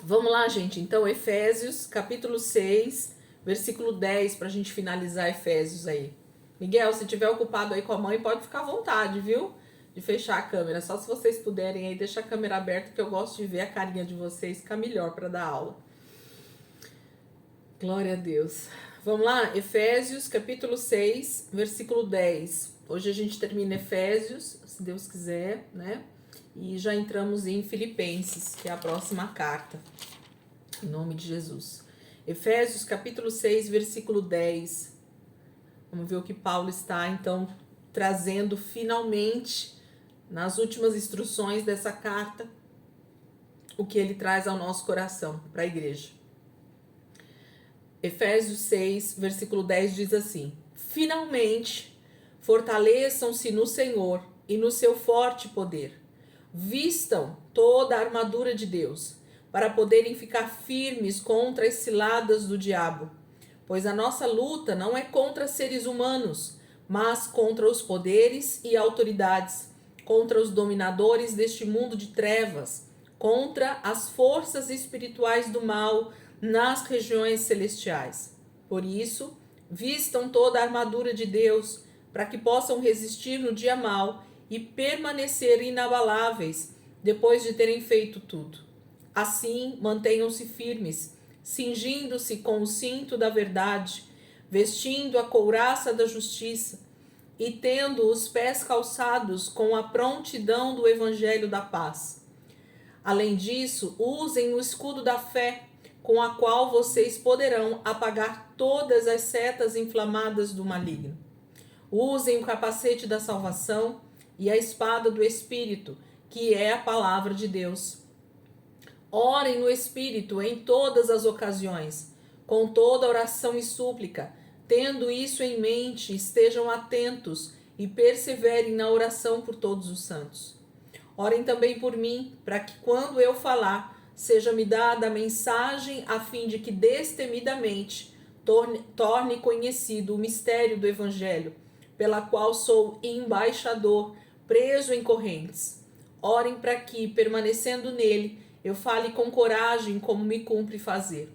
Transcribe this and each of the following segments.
Vamos lá, gente. Então, Efésios, capítulo 6, versículo 10, para a gente finalizar Efésios aí. Miguel, se tiver ocupado aí com a mãe, pode ficar à vontade, viu? De fechar a câmera. Só se vocês puderem aí, deixar a câmera aberta, que eu gosto de ver a carinha de vocês, fica melhor para dar aula. Glória a Deus. Vamos lá, Efésios, capítulo 6, versículo 10. Hoje a gente termina Efésios, se Deus quiser, né? E já entramos em Filipenses, que é a próxima carta. Em nome de Jesus. Efésios, capítulo 6, versículo 10. Vamos ver o que Paulo está, então, trazendo finalmente, nas últimas instruções dessa carta, o que ele traz ao nosso coração, para a igreja. Efésios 6, versículo 10 diz assim: finalmente, fortaleçam-se no Senhor e no seu forte poder. Vistam toda a armadura de Deus, para poderem ficar firmes contra as ciladas do diabo. Pois a nossa luta não é contra seres humanos, mas contra os poderes e autoridades, contra os dominadores deste mundo de trevas, contra as forças espirituais do mal nas regiões celestiais. Por isso, vistam toda a armadura de Deus, para que possam resistir no dia mau e permanecer inabaláveis depois de terem feito tudo. Assim, mantenham-se firmes, cingindo-se com o cinto da verdade, vestindo a couraça da justiça e tendo os pés calçados com a prontidão do evangelho da paz. Além disso, usem o escudo da fé, com a qual vocês poderão apagar todas as setas inflamadas do maligno. Usem o capacete da salvação e a espada do Espírito, que é a palavra de Deus. Orem no Espírito em todas as ocasiões, com toda oração e súplica. Tendo isso em mente, estejam atentos e perseverem na oração por todos os santos. Orem também por mim, para que quando eu falar, seja-me dada a mensagem, a fim de que destemidamente torne conhecido o mistério do Evangelho, pela qual sou embaixador, preso em correntes. Orem para que, permanecendo nele, eu fale com coragem como me cumpre fazer.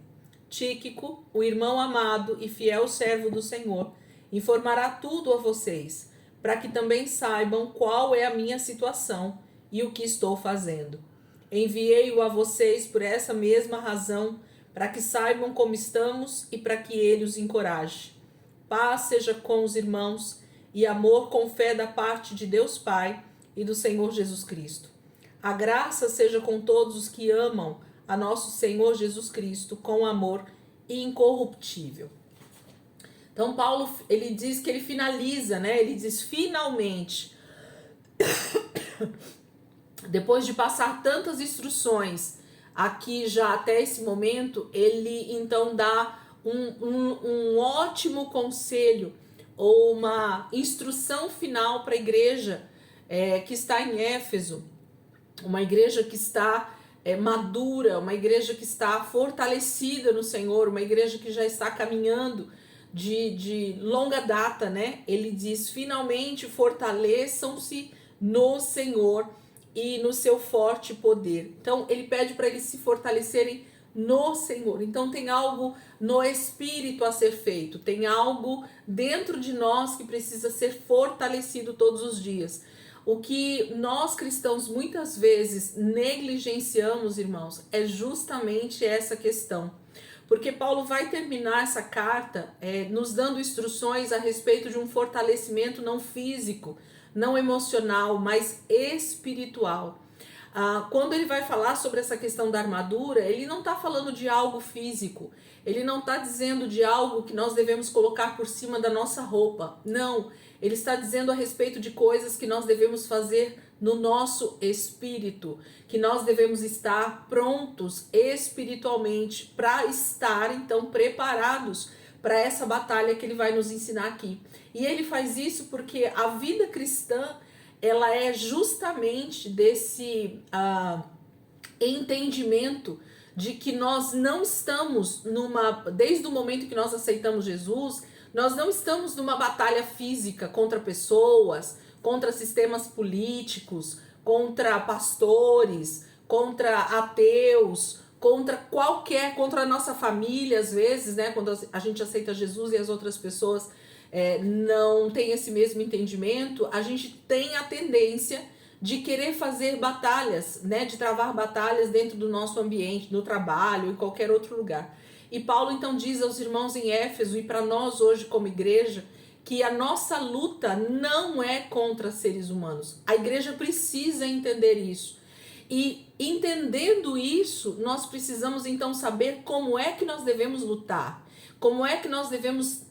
Tíquico, o irmão amado e fiel servo do Senhor, informará tudo a vocês, para que também saibam qual é a minha situação e o que estou fazendo. Enviei-o a vocês por essa mesma razão, para que saibam como estamos e para que ele os encoraje. Paz seja com os irmãos e amor com fé da parte de Deus Pai e do Senhor Jesus Cristo. A graça seja com todos os que amam a nosso Senhor Jesus Cristo com amor incorruptível. Então Paulo, ele diz que ele finaliza, né? Ele diz finalmente, depois de passar tantas instruções aqui já até esse momento, ele então dá um ótimo conselho ou uma instrução final para a igreja que está em Éfeso, uma igreja que está madura, uma igreja que está fortalecida no Senhor, uma igreja que já está caminhando de longa data, né? Ele diz, finalmente fortaleçam-se no Senhor e no seu forte poder. Então, ele pede para eles se fortalecerem no Senhor. Então, tem algo no Espírito a ser feito, tem algo dentro de nós que precisa ser fortalecido todos os dias. O que nós cristãos muitas vezes negligenciamos, irmãos, é justamente essa questão. Porque Paulo vai terminar essa carta nos dando instruções a respeito de um fortalecimento não físico, não emocional, mas espiritual. Quando ele vai falar sobre essa questão da armadura, ele não está falando de algo físico, ele não está dizendo de algo que nós devemos colocar por cima da nossa roupa, não, ele está dizendo a respeito de coisas que nós devemos fazer no nosso espírito, que nós devemos estar prontos espiritualmente para estar então preparados para essa batalha que ele vai nos ensinar aqui. E ele faz isso porque a vida cristã, ela é justamente desse entendimento de que nós não estamos desde o momento que nós aceitamos Jesus, nós não estamos numa batalha física contra pessoas, contra sistemas políticos, contra pastores, contra ateus, contra a nossa família, às vezes, né? Quando a gente aceita Jesus e as outras pessoas não têm esse mesmo entendimento, a gente tem a tendência de querer fazer batalhas, né? De travar batalhas dentro do nosso ambiente, no trabalho, em qualquer outro lugar. E Paulo então diz aos irmãos em Éfeso e para nós hoje como igreja, que a nossa luta não é contra seres humanos. A igreja precisa entender isso. E entendendo isso, nós precisamos então saber como é que nós devemos lutar, como é que nós devemos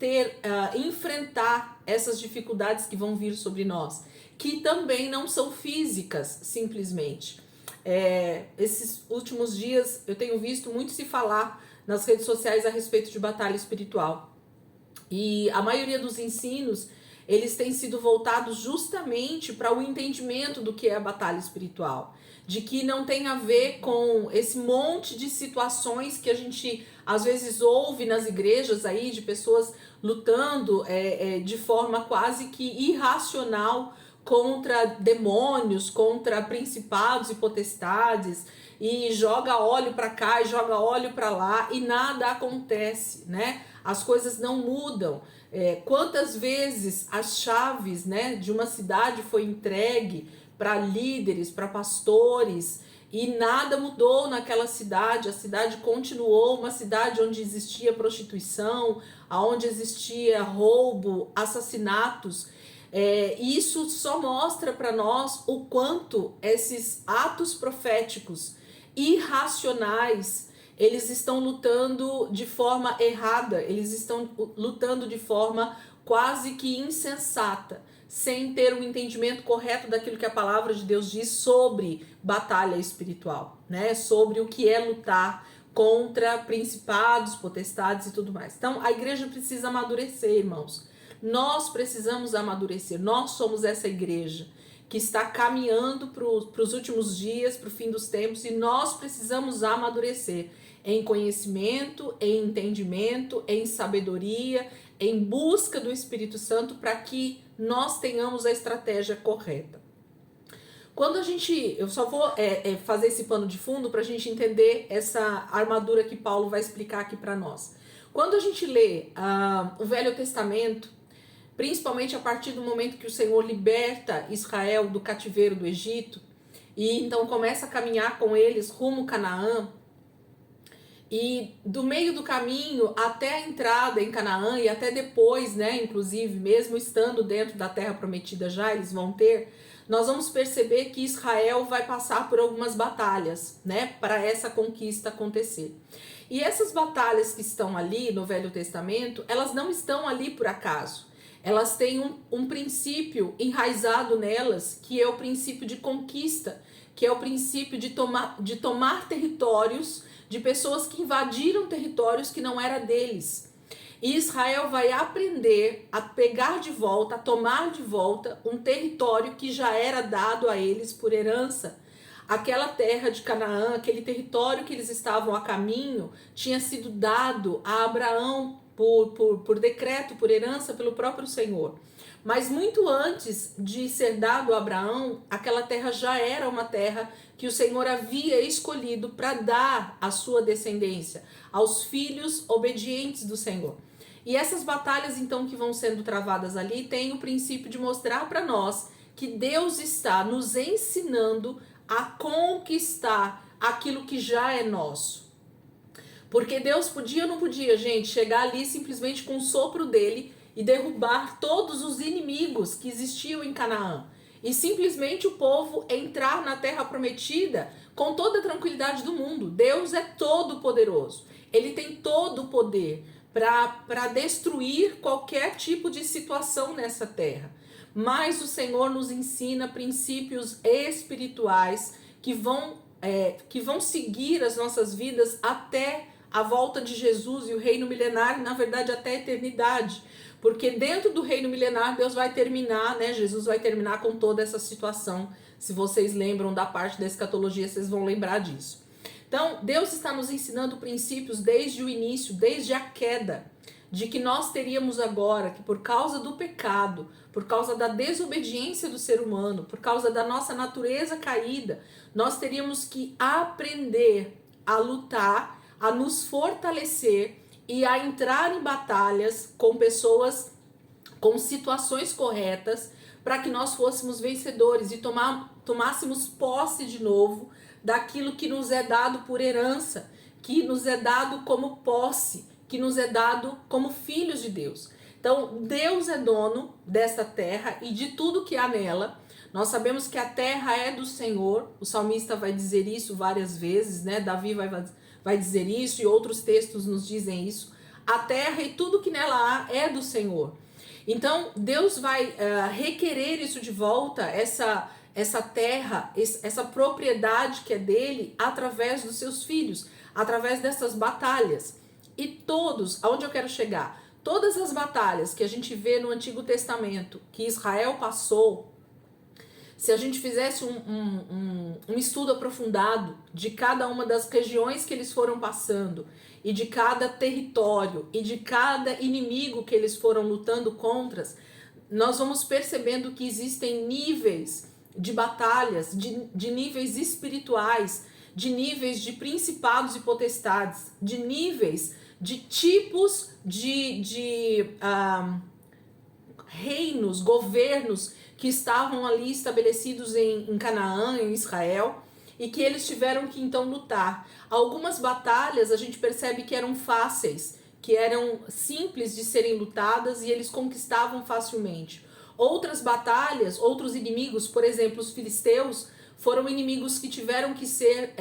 enfrentar essas dificuldades que vão vir sobre nós, que também não são físicas, simplesmente. Esses últimos dias eu tenho visto muito se falar nas redes sociais a respeito de batalha espiritual. E a maioria dos ensinos, eles têm sido voltados justamente para o entendimento do que é a batalha espiritual. De que não tem a ver com esse monte de situações que a gente às vezes ouve nas igrejas aí, de pessoas lutando de forma quase que irracional contra demônios, contra principados e potestades, e joga óleo para cá e joga óleo para lá e nada acontece, né? As coisas não mudam. Quantas vezes as chaves, né, de uma cidade foi entregue para líderes, para pastores, e nada mudou naquela cidade. A cidade continuou uma cidade onde existia prostituição, onde existia roubo, assassinatos. Isso só mostra para nós o quanto esses atos proféticos irracionais, eles estão lutando de forma errada, eles estão lutando de forma quase que insensata, sem ter um entendimento correto daquilo que a palavra de Deus diz sobre batalha espiritual, né? Sobre o que é lutar contra principados, potestades e tudo mais. Então, a igreja precisa amadurecer, irmãos. Nós precisamos amadurecer. Nós somos essa igreja que está caminhando para os últimos dias, para o fim dos tempos, e nós precisamos amadurecer em conhecimento, em entendimento, em sabedoria, em busca do Espírito Santo, para que nós tenhamos a estratégia correta. Quando eu só vou fazer esse pano de fundo para a gente entender essa armadura que Paulo vai explicar aqui para nós. Quando a gente lê o Velho Testamento, principalmente a partir do momento que o Senhor liberta Israel do cativeiro do Egito, e então começa a caminhar com eles rumo a Canaã, e do meio do caminho até a entrada em Canaã e até depois, né, inclusive, mesmo estando dentro da terra prometida já, eles vão ter, nós vamos perceber que Israel vai passar por algumas batalhas, né, para essa conquista acontecer. E essas batalhas que estão ali no Velho Testamento, elas não estão ali por acaso. Elas têm um princípio enraizado nelas, que é o princípio de conquista, que é o princípio de tomar territórios de pessoas que invadiram territórios que não era deles. E Israel vai aprender a pegar de volta, a tomar de volta um território que já era dado a eles por herança. Aquela terra de Canaã, aquele território que eles estavam a caminho, tinha sido dado a Abraão por decreto, por herança pelo próprio Senhor. Mas muito antes de ser dado a Abraão, aquela terra já era uma terra que o Senhor havia escolhido para dar à sua descendência, aos filhos obedientes do Senhor. E essas batalhas então que vão sendo travadas ali, tem o princípio de mostrar para nós que Deus está nos ensinando a conquistar aquilo que já é nosso. Porque Deus podia ou não podia, gente, chegar ali simplesmente com o sopro dele e derrubar todos os inimigos que existiam em Canaã. E simplesmente o povo entrar na terra prometida com toda a tranquilidade do mundo. Deus é todo poderoso. Ele tem todo o poder para destruir qualquer tipo de situação nessa terra. Mas o Senhor nos ensina princípios espirituais que vão seguir as nossas vidas até a volta de Jesus e o reino milenar, na verdade até a eternidade. Porque dentro do reino milenar Deus vai terminar, né? Jesus vai terminar com toda essa situação. Se vocês lembram da parte da escatologia, vocês vão lembrar disso. Então, Deus está nos ensinando princípios desde o início, desde a queda, de que nós teríamos agora, que por causa do pecado, por causa da desobediência do ser humano, por causa da nossa natureza caída, nós teríamos que aprender a lutar, a nos fortalecer e a entrar em batalhas com pessoas, com situações corretas, para que nós fôssemos vencedores e tomássemos posse de novo daquilo que nos é dado por herança, que nos é dado como posse, que nos é dado como filhos de Deus. Então, Deus é dono desta terra e de tudo que há nela. Nós sabemos que a terra é do Senhor, o salmista vai dizer isso várias vezes, né? Davi vai dizer isso e outros textos nos dizem isso. A terra e tudo que nela há é do Senhor. Então, Deus vai requerer isso de volta, essa terra, essa propriedade que é dele, através dos seus filhos, através dessas batalhas. E todos, aonde eu quero chegar? Todas as batalhas que a gente vê no Antigo Testamento, que Israel passou, se a gente fizesse um estudo aprofundado de cada uma das regiões que eles foram passando, e de cada território, e de cada inimigo que eles foram lutando contra, nós vamos percebendo que existem níveis de batalhas, de níveis espirituais, de níveis de principados e potestades, de níveis de tipos de reinos, governos que estavam ali estabelecidos em Canaã, em Israel, e que eles tiveram que então lutar. Algumas batalhas a gente percebe que eram fáceis, que eram simples de serem lutadas e eles conquistavam facilmente. Outras batalhas, outros inimigos, por exemplo, os filisteus, foram inimigos que tiveram que ser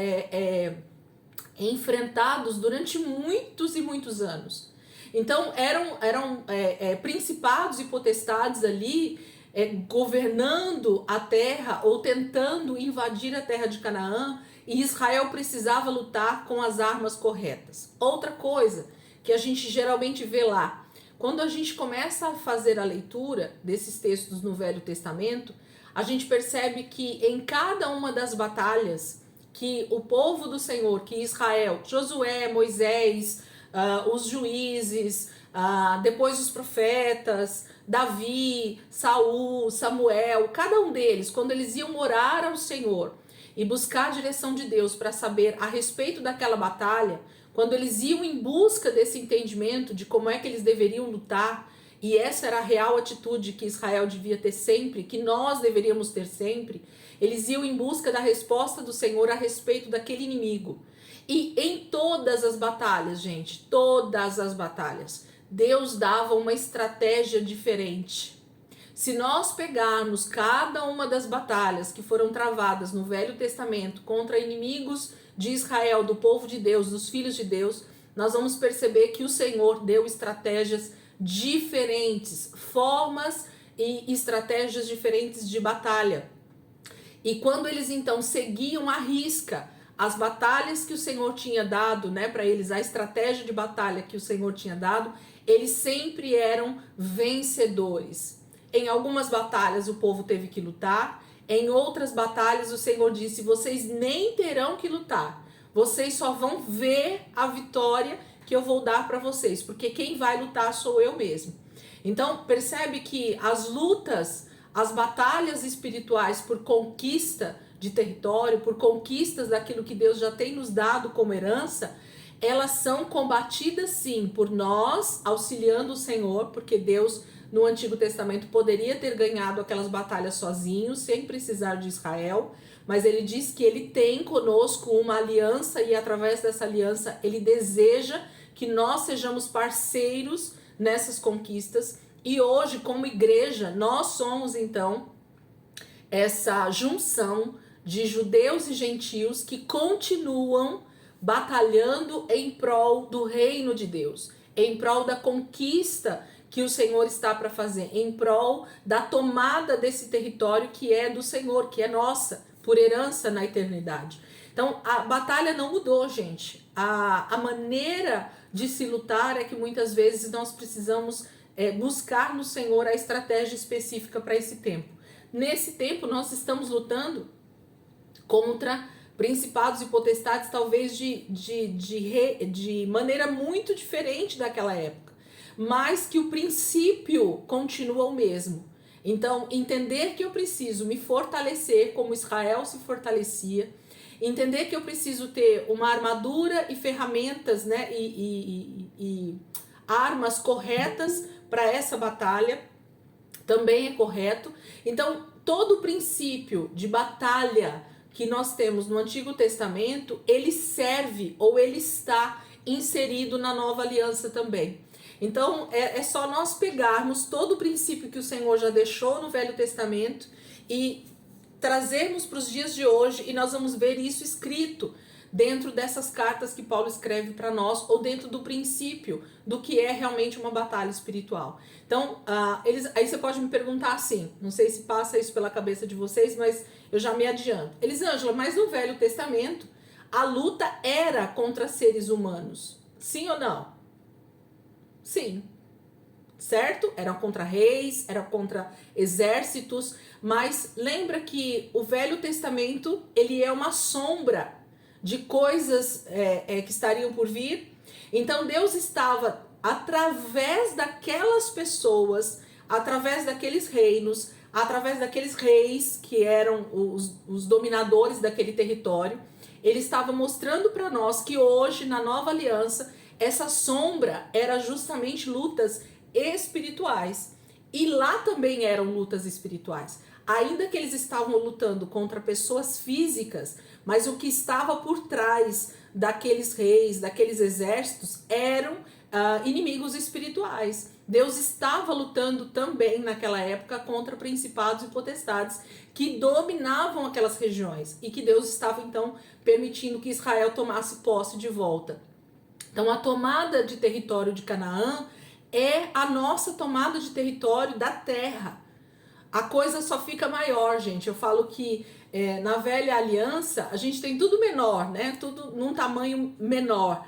enfrentados durante muitos e muitos anos. Então eram principados e potestades ali governando a terra ou tentando invadir a terra de Canaã, e Israel precisava lutar com as armas corretas. Outra coisa que a gente geralmente vê lá, quando a gente começa a fazer a leitura desses textos no Velho Testamento, a gente percebe que em cada uma das batalhas que o povo do Senhor, que Israel, Josué, Moisés, os juízes, depois os profetas, Davi, Saul, Samuel, cada um deles, quando eles iam orar ao Senhor e buscar a direção de Deus para saber a respeito daquela batalha, quando eles iam em busca desse entendimento de como é que eles deveriam lutar, e essa era a real atitude que Israel devia ter sempre, que nós deveríamos ter sempre, eles iam em busca da resposta do Senhor a respeito daquele inimigo. E em todas as batalhas, gente, todas as batalhas, Deus dava uma estratégia diferente. Se nós pegarmos cada uma das batalhas que foram travadas no Velho Testamento contra inimigos de Israel, do povo de Deus, dos filhos de Deus, nós vamos perceber que o Senhor deu estratégias diferentes, formas e estratégias diferentes de batalha. E quando eles então seguiam à risca as batalhas que o Senhor tinha dado, né, para eles, a estratégia de batalha que o Senhor tinha dado, eles sempre eram vencedores. Em algumas batalhas o povo teve que lutar, em outras batalhas o Senhor disse: vocês nem terão que lutar, vocês só vão ver a vitória que eu vou dar para vocês, porque quem vai lutar sou eu mesmo. Então percebe que as lutas, as batalhas espirituais por conquista de território, por conquistas daquilo que Deus já tem nos dado como herança, elas são combatidas sim por nós, auxiliando o Senhor, porque Deus no Antigo Testamento poderia ter ganhado aquelas batalhas sozinho, sem precisar de Israel, mas ele diz que ele tem conosco uma aliança e através dessa aliança ele deseja que nós sejamos parceiros nessas conquistas. E hoje, como igreja, nós somos então essa junção de judeus e gentios que continuam batalhando em prol do reino de Deus, em prol da conquista que o Senhor está para fazer, em prol da tomada desse território que é do Senhor, que é nossa, por herança na eternidade. Então, a batalha não mudou, gente. A maneira de se lutar é que muitas vezes nós precisamos buscar no Senhor a estratégia específica para esse tempo. Nesse tempo, nós estamos lutando contra principados e potestades, talvez de maneira muito diferente daquela época, mas que o princípio continua o mesmo. Então, entender que eu preciso me fortalecer como Israel se fortalecia, entender que eu preciso ter uma armadura e ferramentas, né, e armas corretas para essa batalha, também é correto. Então, todo o princípio de batalha que nós temos no Antigo Testamento, ele serve ou ele está inserido na Nova Aliança também. Então, é só nós pegarmos todo o princípio que o Senhor já deixou no Velho Testamento e trazermos para os dias de hoje, e nós vamos ver isso escrito dentro dessas cartas que Paulo escreve para nós, ou dentro do princípio do que é realmente uma batalha espiritual. Então, aí você pode me perguntar assim, não sei se passa isso pela cabeça de vocês, mas eu já me adianto. Elisângela, mas no Velho Testamento, a luta era contra seres humanos, sim ou não? Sim. Certo? Eram contra reis, eram contra exércitos, mas lembra que o Velho Testamento, ele é uma sombra de coisas que estariam por vir. Então Deus estava, através daquelas pessoas, através daqueles reinos, através daqueles reis que eram os dominadores daquele território, ele estava mostrando para nós que hoje, na Nova Aliança, essa sombra era justamente lutas espirituais. E lá também eram lutas espirituais. Ainda que eles estavam lutando contra pessoas físicas, mas o que estava por trás daqueles reis, daqueles exércitos, eram inimigos espirituais. Deus estava lutando também naquela época contra principados e potestades que dominavam aquelas regiões e que Deus estava então permitindo que Israel tomasse posse de volta. Então a tomada de território de Canaã é a nossa tomada de território da terra. A coisa só fica maior, gente. Eu falo que na velha aliança a gente tem tudo menor, né? Tudo num tamanho menor,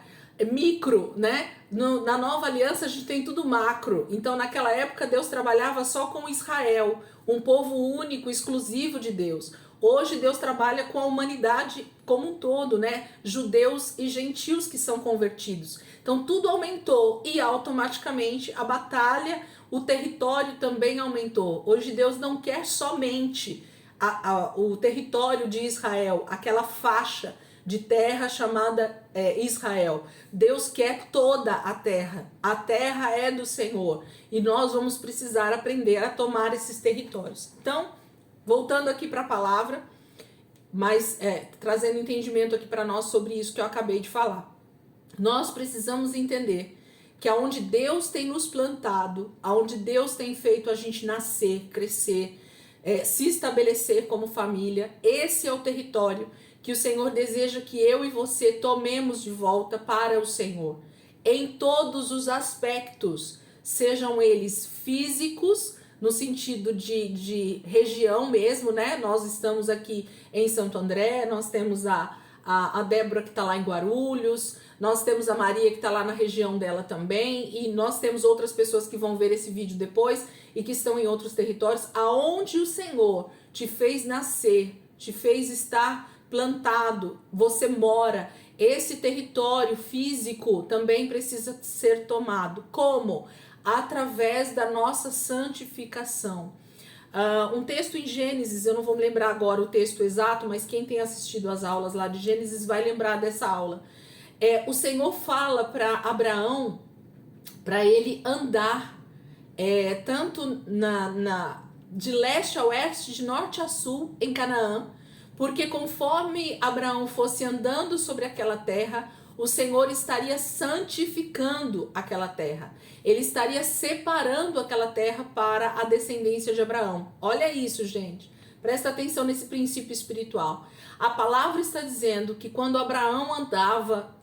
micro, né? Na nova aliança a gente tem tudo macro. Então naquela época Deus trabalhava só com Israel, um povo único, exclusivo de Deus. Hoje Deus trabalha com a humanidade como um todo, né? Judeus e gentios que são convertidos. Então tudo aumentou e automaticamente a batalha, o território também aumentou. Hoje Deus não quer somente o território de Israel, aquela faixa de terra chamada Israel. Deus quer toda a terra. A terra é do Senhor e nós vamos precisar aprender a tomar esses territórios. Então, voltando aqui para a palavra, mas trazendo entendimento aqui para nós sobre isso que eu acabei de falar. Nós precisamos entender que aonde Deus tem nos plantado, aonde Deus tem feito a gente nascer, crescer, se estabelecer como família, esse é o território que o Senhor deseja que eu e você tomemos de volta para o Senhor. Em todos os aspectos, sejam eles físicos, no sentido de região mesmo, né? Nós estamos aqui em Santo André, nós temos a Débora que está lá em Guarulhos, nós temos a Maria que está lá na região dela também, e nós temos outras pessoas que vão ver esse vídeo depois e que estão em outros territórios, aonde o Senhor te fez nascer, te fez estar plantado, você mora. Esse território físico também precisa ser tomado. Como? Através da nossa santificação. Um texto em Gênesis, eu não vou me lembrar agora o texto exato, mas quem tem assistido às aulas lá de Gênesis vai lembrar dessa aula. O Senhor fala para Abraão, para ele andar tanto de leste a oeste, de norte a sul, em Canaã, porque conforme Abraão fosse andando sobre aquela terra, o Senhor estaria santificando aquela terra. Ele estaria separando aquela terra para a descendência de Abraão. Olha isso, gente. Presta atenção nesse princípio espiritual. A palavra está dizendo que quando Abraão andava,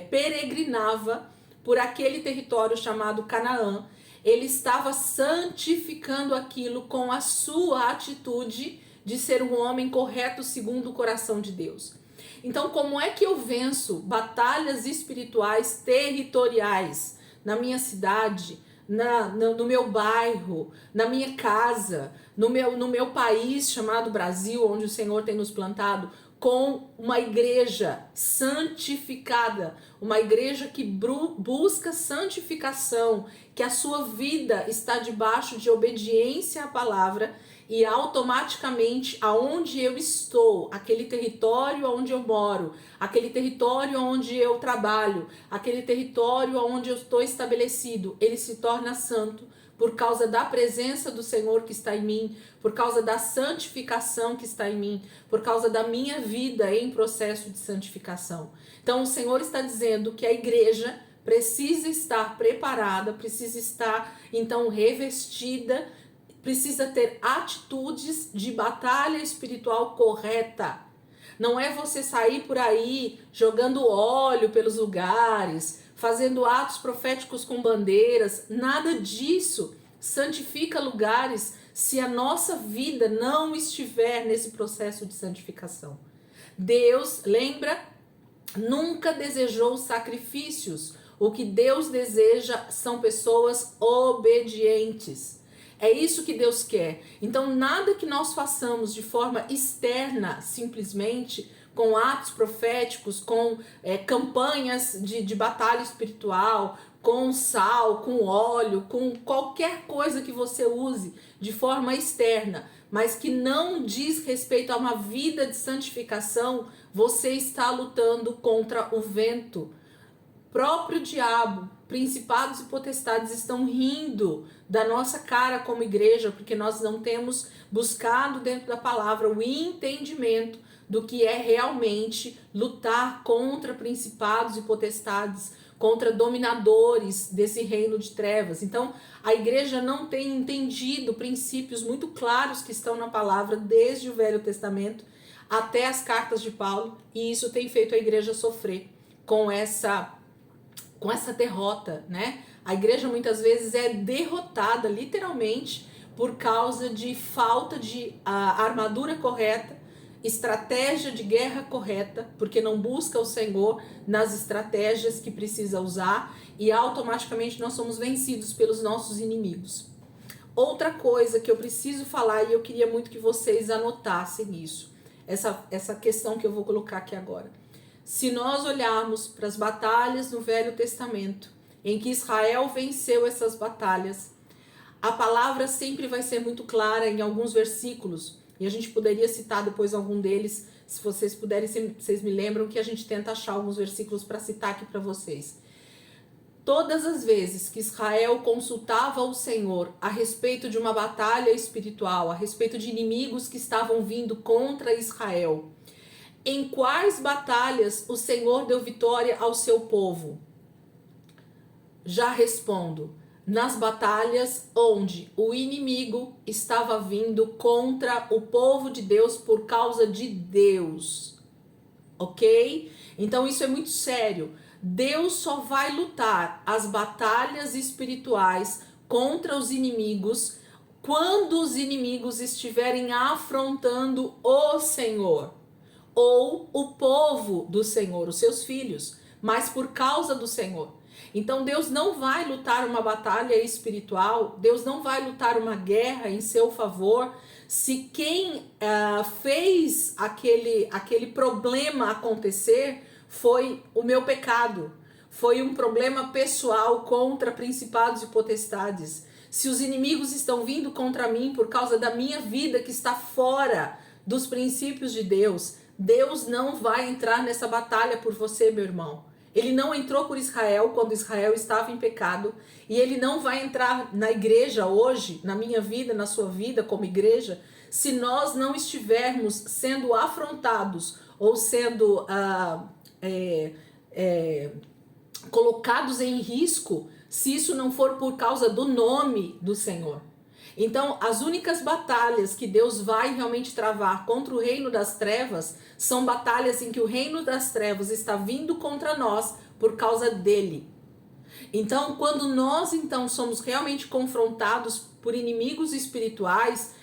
peregrinava por aquele território chamado Canaã, ele estava santificando aquilo com a sua atitude de ser um homem correto segundo o coração de Deus. Então, como é que eu venço batalhas espirituais territoriais na minha cidade, no meu bairro, na minha casa, no meu país chamado Brasil, onde o Senhor tem nos plantado, com uma igreja santificada, uma igreja que busca santificação, que a sua vida está debaixo de obediência à palavra e automaticamente aonde eu estou, aquele território onde eu moro, aquele território onde eu trabalho, aquele território onde eu estou estabelecido, ele se torna santo por causa da presença do Senhor que está em mim, por causa da santificação que está em mim, por causa da minha vida em processo de santificação. Então o Senhor está dizendo que a igreja precisa estar preparada, precisa estar então revestida, precisa ter atitudes de batalha espiritual correta. Não é você sair por aí jogando óleo pelos lugares, fazendo atos proféticos com bandeiras, nada disso santifica lugares se a nossa vida não estiver nesse processo de santificação. Deus, lembra, nunca desejou sacrifícios. O que Deus deseja são pessoas obedientes. É isso que Deus quer. Então, nada que nós façamos de forma externa, simplesmente, com atos proféticos, com campanhas de batalha espiritual, com sal, com óleo, com qualquer coisa que você use de forma externa, mas que não diz respeito a uma vida de santificação, você está lutando contra o vento. Próprio diabo, principados e potestades estão rindo da nossa cara como igreja, porque nós não temos buscado dentro da palavra o entendimento do que é realmente lutar contra principados e potestades, contra dominadores desse reino de trevas. Então, a igreja não tem entendido princípios muito claros que estão na palavra desde o Velho Testamento até as cartas de Paulo, e isso tem feito a igreja sofrer com essa derrota, né? A igreja muitas vezes é derrotada literalmente por causa de falta de armadura correta, estratégia de guerra correta, porque não busca o Senhor nas estratégias que precisa usar, e automaticamente nós somos vencidos pelos nossos inimigos. Outra coisa que eu preciso falar, e eu queria muito que vocês anotassem isso, essa questão que eu vou colocar aqui agora. Se nós olharmos para as batalhas no Velho Testamento, em que Israel venceu essas batalhas, a palavra sempre vai ser muito clara em alguns versículos, e a gente poderia citar depois algum deles, se vocês puderem, vocês me lembram que a gente tenta achar alguns versículos para citar aqui para vocês. Todas as vezes que Israel consultava o Senhor a respeito de uma batalha espiritual, a respeito de inimigos que estavam vindo contra Israel, em quais batalhas o Senhor deu vitória ao seu povo? Já respondo, nas batalhas onde o inimigo estava vindo contra o povo de Deus por causa de Deus, ok? Então isso é muito sério. Deus só vai lutar as batalhas espirituais contra os inimigos quando os inimigos estiverem afrontando o Senhor ou o povo do Senhor, os seus filhos, mas por causa do Senhor. Então Deus não vai lutar uma batalha espiritual, Deus não vai lutar uma guerra em seu favor, se quem fez aquele problema acontecer foi o meu pecado, foi um problema pessoal contra principados e potestades. Se os inimigos estão vindo contra mim por causa da minha vida que está fora dos princípios de Deus, Deus não vai entrar nessa batalha por você, meu irmão. Ele não entrou por Israel quando Israel estava em pecado, e ele não vai entrar na igreja hoje, na minha vida, na sua vida como igreja, se nós não estivermos sendo afrontados ou sendo colocados em risco, se isso não for por causa do nome do Senhor. Então, as únicas batalhas que Deus vai realmente travar contra o reino das trevas são batalhas em que o reino das trevas está vindo contra nós por causa dele. Então, quando nós somos realmente confrontados por inimigos espirituais,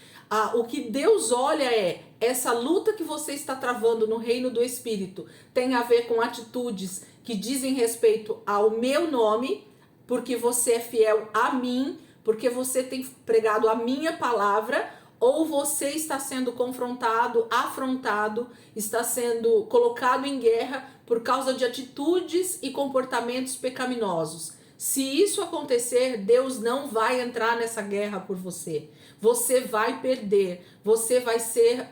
o que Deus olha é essa luta que você está travando no reino do Espírito tem a ver com atitudes que dizem respeito ao meu nome, porque você é fiel a mim, porque você tem pregado a minha palavra, ou você está sendo confrontado, afrontado, está sendo colocado em guerra por causa de atitudes e comportamentos pecaminosos. Se isso acontecer, Deus não vai entrar nessa guerra por você. Você vai perder. Você vai ser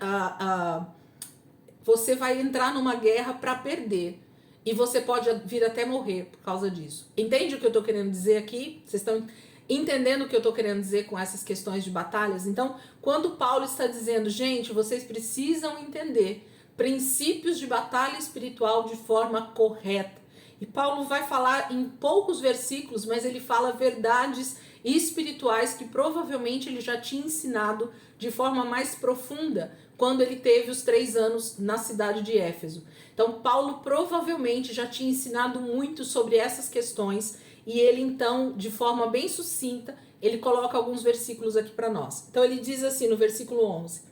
você vai entrar numa guerra para perder. E você pode vir até morrer por causa disso. Entende o que eu estou querendo dizer aqui? Vocês estão entendendo o que eu estou querendo dizer com essas questões de batalhas? Então, quando Paulo está dizendo, gente, vocês precisam entender princípios de batalha espiritual de forma correta. E Paulo vai falar em poucos versículos, mas ele fala verdades espirituais que provavelmente ele já tinha ensinado de forma mais profunda quando ele teve os 3 anos na cidade de Éfeso. Então, Paulo provavelmente já tinha ensinado muito sobre essas questões e ele, então, de forma bem sucinta, ele coloca alguns versículos aqui para nós. Então, ele diz assim no versículo 11: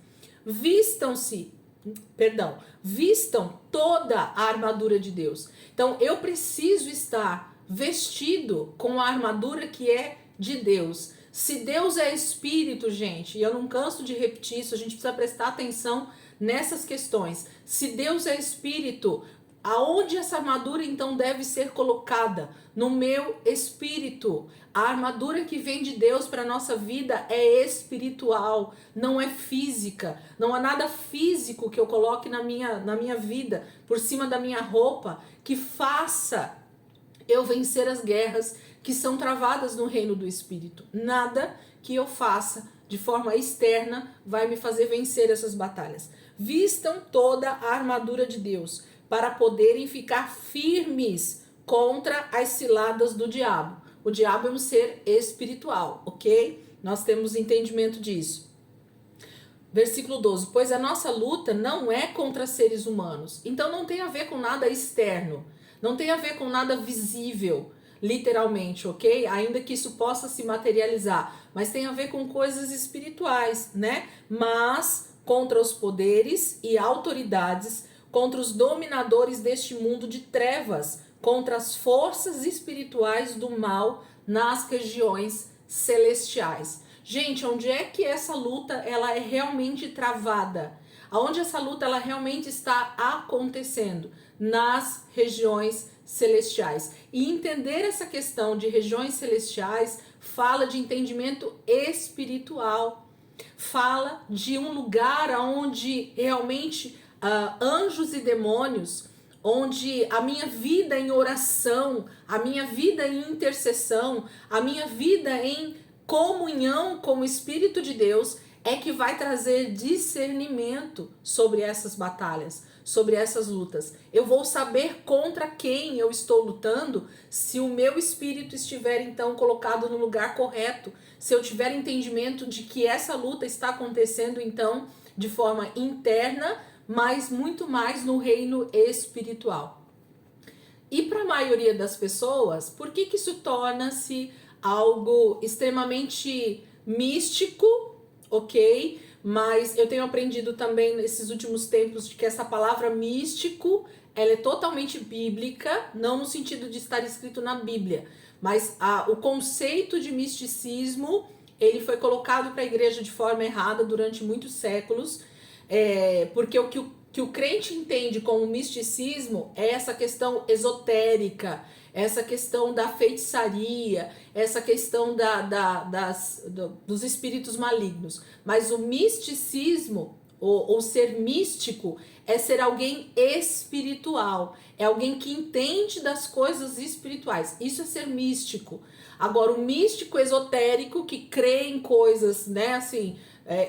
vistam toda a armadura de Deus. Então, eu preciso estar vestido com a armadura que é de Deus. Se Deus é espírito, gente, e eu não canso de repetir isso, a gente precisa prestar atenção nessas questões. Se Deus é espírito, aonde essa armadura então deve ser colocada? No meu espírito. A armadura que vem de Deus para a nossa vida é espiritual, não é física. Não há nada físico que eu coloque na minha vida, por cima da minha roupa, que faça eu vencer as guerras que são travadas no reino do Espírito. Nada que eu faça de forma externa vai me fazer vencer essas batalhas. Vistam toda a armadura de Deus para poderem ficar firmes contra as ciladas do diabo. O diabo é um ser espiritual, ok? Nós temos entendimento disso. Versículo 12, pois a nossa luta não é contra seres humanos. Então não tem a ver com nada externo, não tem a ver com nada visível, literalmente, ok? Ainda que isso possa se materializar, mas tem a ver com coisas espirituais, né? Mas contra os poderes e autoridades, contra os dominadores deste mundo de trevas, contra as forças espirituais do mal nas regiões celestiais. Gente, onde é que essa luta ela é realmente travada? Aonde essa luta ela realmente está acontecendo? Nas regiões celestiais. E entender essa questão de regiões celestiais fala de entendimento espiritual. Fala de um lugar onde realmente anjos e demônios, onde a minha vida em oração, a minha vida em intercessão, a minha vida em comunhão com o Espírito de Deus é que vai trazer discernimento sobre essas batalhas, sobre essas lutas. Eu vou saber contra quem eu estou lutando se o meu espírito estiver então colocado no lugar correto, se eu tiver entendimento de que essa luta está acontecendo então de forma interna, mas muito mais no reino espiritual. E para a maioria das pessoas, por que isso torna-se algo extremamente místico, ok? Mas eu tenho aprendido também nesses últimos tempos de que essa palavra místico, ela é totalmente bíblica, não no sentido de estar escrito na Bíblia, mas o conceito de misticismo, ele foi colocado para a igreja de forma errada durante muitos séculos, porque o que o crente entende como misticismo é essa questão esotérica, essa questão da feitiçaria, essa questão dos espíritos malignos. Mas o misticismo, ou ser místico, é ser alguém espiritual, é alguém que entende das coisas espirituais. Isso é ser místico. Agora, o místico esotérico, que crê em coisas, né, assim,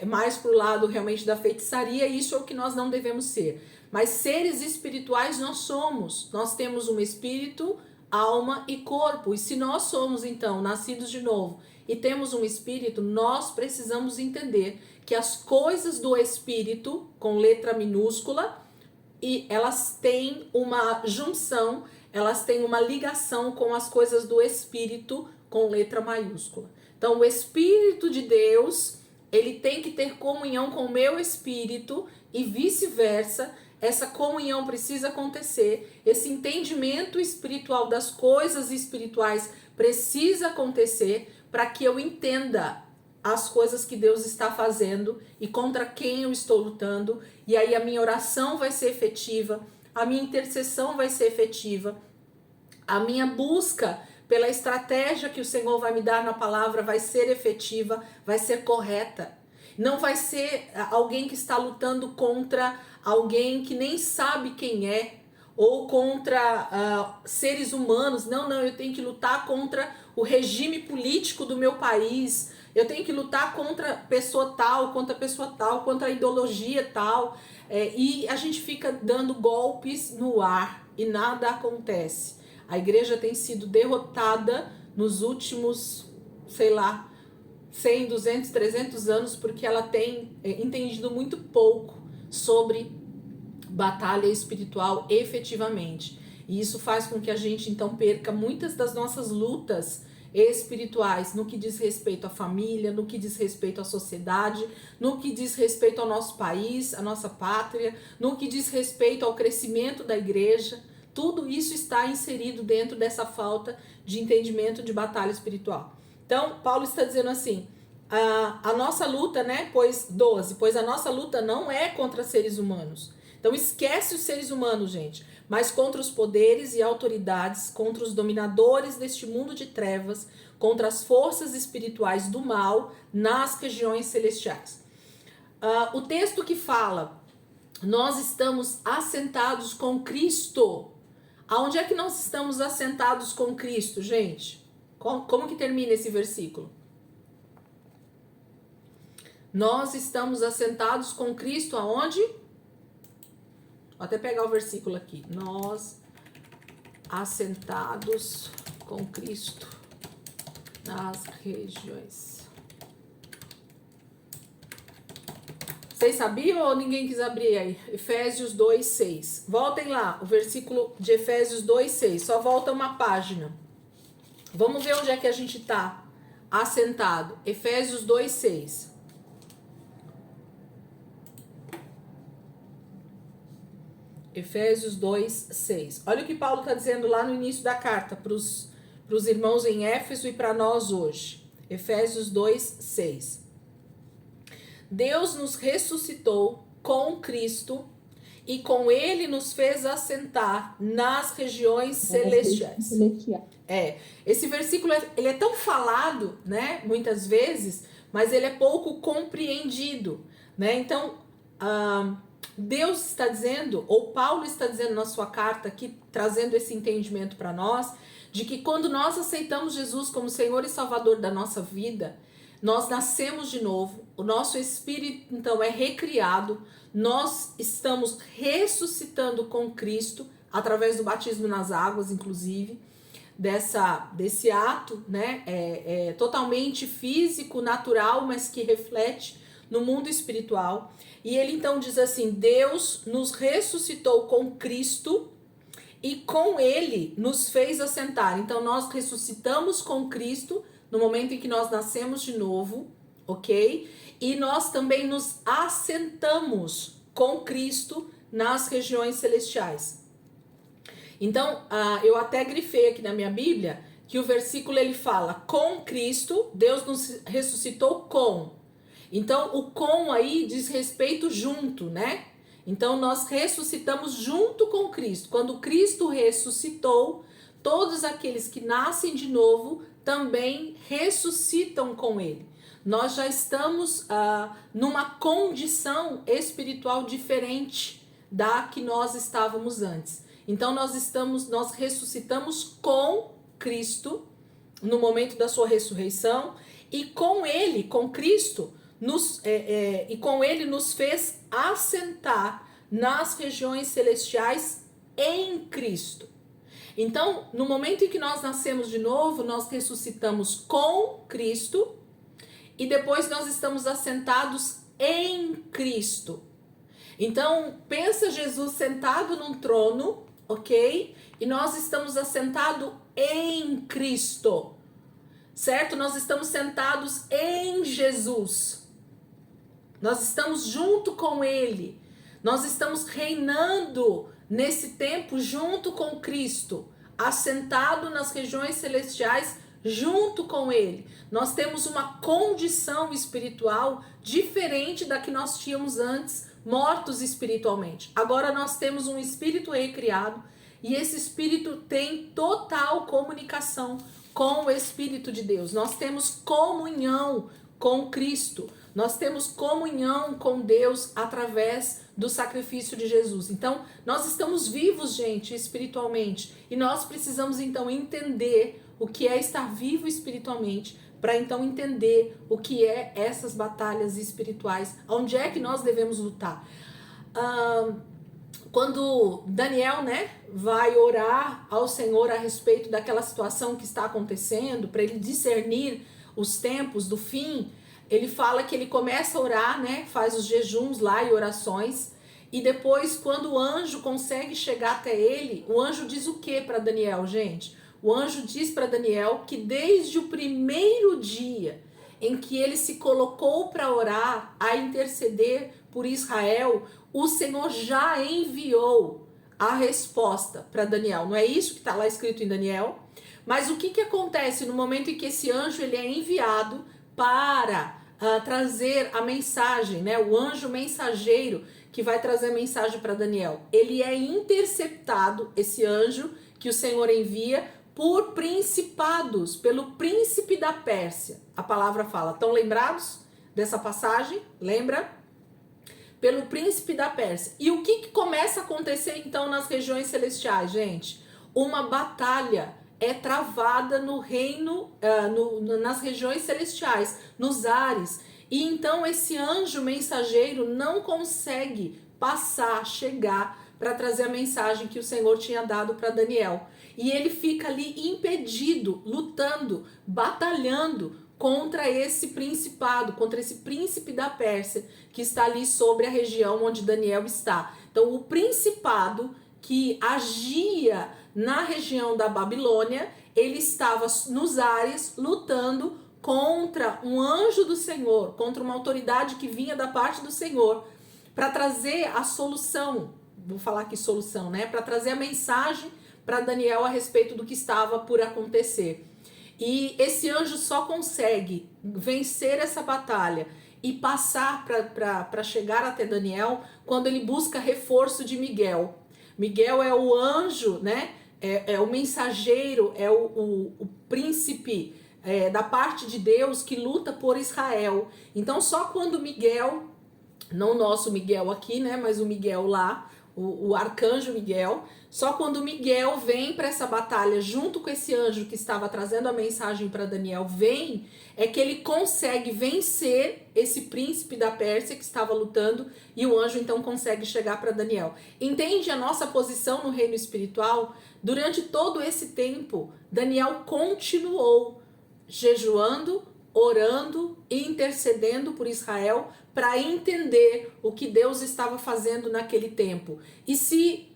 mais pro lado realmente da feitiçaria, isso é o que nós não devemos ser. Mas seres espirituais nós somos. Nós temos um espírito, alma e corpo. E se nós somos, então, nascidos de novo e temos um espírito, nós precisamos entender que as coisas do espírito, com letra minúscula, e elas têm uma junção, elas têm uma ligação com as coisas do espírito, com letra maiúscula. Então, o Espírito de Deus, ele tem que ter comunhão com o meu espírito e vice-versa. Essa comunhão precisa acontecer, esse entendimento espiritual das coisas espirituais precisa acontecer para que eu entenda as coisas que Deus está fazendo e contra quem eu estou lutando, e aí a minha oração vai ser efetiva, a minha intercessão vai ser efetiva, A minha busca pela estratégia que o Senhor vai me dar na palavra vai ser efetiva, vai ser correta. Não vai ser alguém que está lutando contra alguém que nem sabe quem é, ou contra seres humanos. Não, eu tenho que lutar contra o regime político do meu país, eu tenho que lutar contra pessoa tal, contra a ideologia tal, e a gente fica dando golpes no ar e nada acontece. A igreja tem sido derrotada nos últimos, 100, 200, 300 anos, porque ela tem entendido muito pouco sobre batalha espiritual efetivamente. E isso faz com que a gente então perca muitas das nossas lutas espirituais no que diz respeito à família, no que diz respeito à sociedade, no que diz respeito ao nosso país, à nossa pátria, no que diz respeito ao crescimento da igreja. Tudo isso está inserido dentro dessa falta de entendimento de batalha espiritual. Então, Paulo está dizendo assim, a nossa luta, né, pois a nossa luta não é contra seres humanos. Então esquece os seres humanos, gente, mas contra os poderes e autoridades, contra os dominadores deste mundo de trevas, contra as forças espirituais do mal nas regiões celestiais. O texto que fala, nós estamos assentados com Cristo. Aonde é que nós estamos assentados com Cristo, gente? Como que termina esse versículo? Nós estamos assentados com Cristo aonde? Vou até pegar o versículo aqui. Nós assentados com Cristo nas regiões. Vocês sabiam ou ninguém quis abrir aí? Efésios 2:6. Voltem lá, o versículo de Efésios 2:6. Só volta uma página. Vamos ver onde é que a gente está assentado. Efésios 2:6. Efésios 2:6. Olha o que Paulo está dizendo lá no início da carta para os irmãos em Éfeso e para nós hoje. Efésios 2:6. Deus nos ressuscitou com Cristo e com Ele nos fez assentar nas regiões celestiais. Esse versículo ele é tão falado, né, muitas vezes, mas ele é pouco compreendido, né? Então, Deus está dizendo, ou Paulo está dizendo na sua carta aqui, trazendo esse entendimento para nós, de que quando nós aceitamos Jesus como Senhor e Salvador da nossa vida, nós nascemos de novo, o nosso espírito então é recriado, nós estamos ressuscitando com Cristo, através do batismo nas águas, inclusive, desse ato, né, totalmente físico, natural, mas que reflete no mundo espiritual. E ele então diz assim, Deus nos ressuscitou com Cristo e com Ele nos fez assentar. Então nós ressuscitamos com Cristo no momento em que nós nascemos de novo, ok? E nós também nos assentamos com Cristo nas regiões celestiais. Então, eu até grifei aqui na minha Bíblia que o versículo ele fala, com Cristo, Deus nos ressuscitou com. Então, o com aí diz respeito junto, né? Então, nós ressuscitamos junto com Cristo. Quando Cristo ressuscitou, todos aqueles que nascem de novo também ressuscitam com Ele. Nós já estamos numa condição espiritual diferente da que nós estávamos antes. Então, nós ressuscitamos com Cristo no momento da sua ressurreição e com Ele, com Cristo, e com Ele nos fez assentar nas regiões celestiais em Cristo. Então, no momento em que nós nascemos de novo, nós ressuscitamos com Cristo e depois nós estamos assentados em Cristo. Então, pensa Jesus sentado num trono, ok? E nós estamos assentados em Cristo, certo? Nós estamos sentados em Jesus. Nós estamos junto com Ele. Nós estamos reinando nesse tempo junto com Cristo, assentado nas regiões celestiais junto com Ele. Nós temos uma condição espiritual diferente da que nós tínhamos antes, mortos espiritualmente. Agora nós temos um espírito recriado, E esse espírito tem total comunicação com o Espírito de Deus. Nós temos comunhão com Cristo. Nós temos comunhão com Deus através do sacrifício de Jesus. Então, nós estamos vivos, gente, espiritualmente. E nós precisamos, então, entender o que é estar vivo espiritualmente, para então entender o que é essas batalhas espirituais, onde é que nós devemos lutar. Quando Daniel, né, vai orar ao Senhor a respeito daquela situação que está acontecendo, para ele discernir os tempos do fim, ele fala que ele começa a orar, né, faz os jejuns lá e orações, e depois, quando o anjo consegue chegar até ele, o anjo diz o que para Daniel, gente? O anjo diz para Daniel que desde o primeiro dia em que ele se colocou para orar, a interceder por Israel, o Senhor já enviou a resposta para Daniel. Não é isso que está lá escrito em Daniel? Mas o que acontece no momento em que esse anjo ele é enviado para trazer a mensagem, né? O anjo mensageiro que vai trazer a mensagem para Daniel. Ele é interceptado, esse anjo que o Senhor envia, por principados, pelo príncipe da Pérsia. A palavra fala. Estão lembrados dessa passagem? Lembra? Pelo príncipe da Pérsia. E o que começa a acontecer então nas regiões celestiais, gente? Uma batalha é travada no reino, nas regiões celestiais, nos ares. E então esse anjo mensageiro não consegue passar, chegar para trazer a mensagem que o Senhor tinha dado para Daniel. E ele fica ali impedido, lutando, batalhando contra esse principado, contra esse príncipe da Pérsia que está ali sobre a região onde Daniel está. Então o principado que agia na região da Babilônia, ele estava nos ares lutando contra um anjo do Senhor, contra uma autoridade que vinha da parte do Senhor, para trazer a solução, vou falar aqui solução, né? Para trazer a mensagem para Daniel a respeito do que estava por acontecer. E esse anjo só consegue vencer essa batalha e passar para chegar até Daniel quando ele busca reforço de Miguel. Miguel é o anjo, né? É o mensageiro, é o príncipe da parte de Deus que luta por Israel. Então só quando Miguel, não o nosso Miguel aqui, né? Mas o Miguel lá, o arcanjo Miguel, só quando Miguel vem para essa batalha junto com esse anjo que estava trazendo a mensagem para Daniel, vem, é que ele consegue vencer esse príncipe da Pérsia que estava lutando, e o anjo então consegue chegar para Daniel. Entende a nossa posição no reino espiritual? Durante todo esse tempo, Daniel continuou jejuando, orando e intercedendo por Israel para entender o que Deus estava fazendo naquele tempo. E se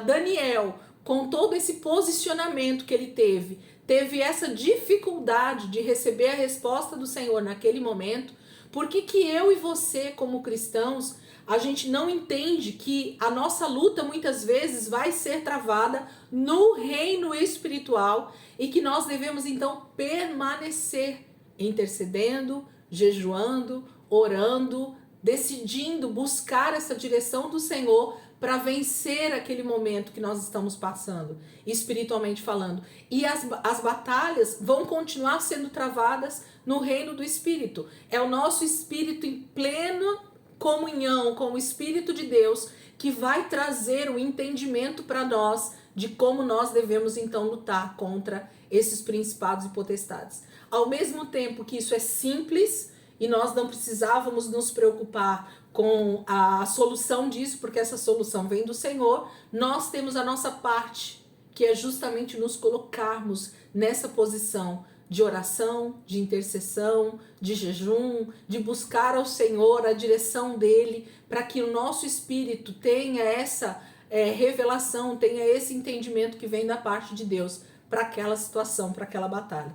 Daniel, com todo esse posicionamento que ele teve essa dificuldade de receber a resposta do Senhor naquele momento, por que eu e você, como cristãos, a gente não entende que a nossa luta muitas vezes vai ser travada no reino espiritual e que nós devemos então permanecer intercedendo, jejuando, orando, decidindo buscar essa direção do Senhor para vencer aquele momento que nós estamos passando, espiritualmente falando. E as batalhas vão continuar sendo travadas no reino do Espírito. É o nosso espírito em plena comunhão com o Espírito de Deus que vai trazer o entendimento para nós de como nós devemos então lutar contra esses principados e potestades. Ao mesmo tempo que isso é simples e nós não precisávamos nos preocupar com a solução disso, porque essa solução vem do Senhor, nós temos a nossa parte, que é justamente nos colocarmos nessa posição de oração, de intercessão, de jejum, de buscar ao Senhor a direção dele, para que o nosso espírito tenha essa revelação, tenha esse entendimento que vem da parte de Deus para aquela situação, para aquela batalha.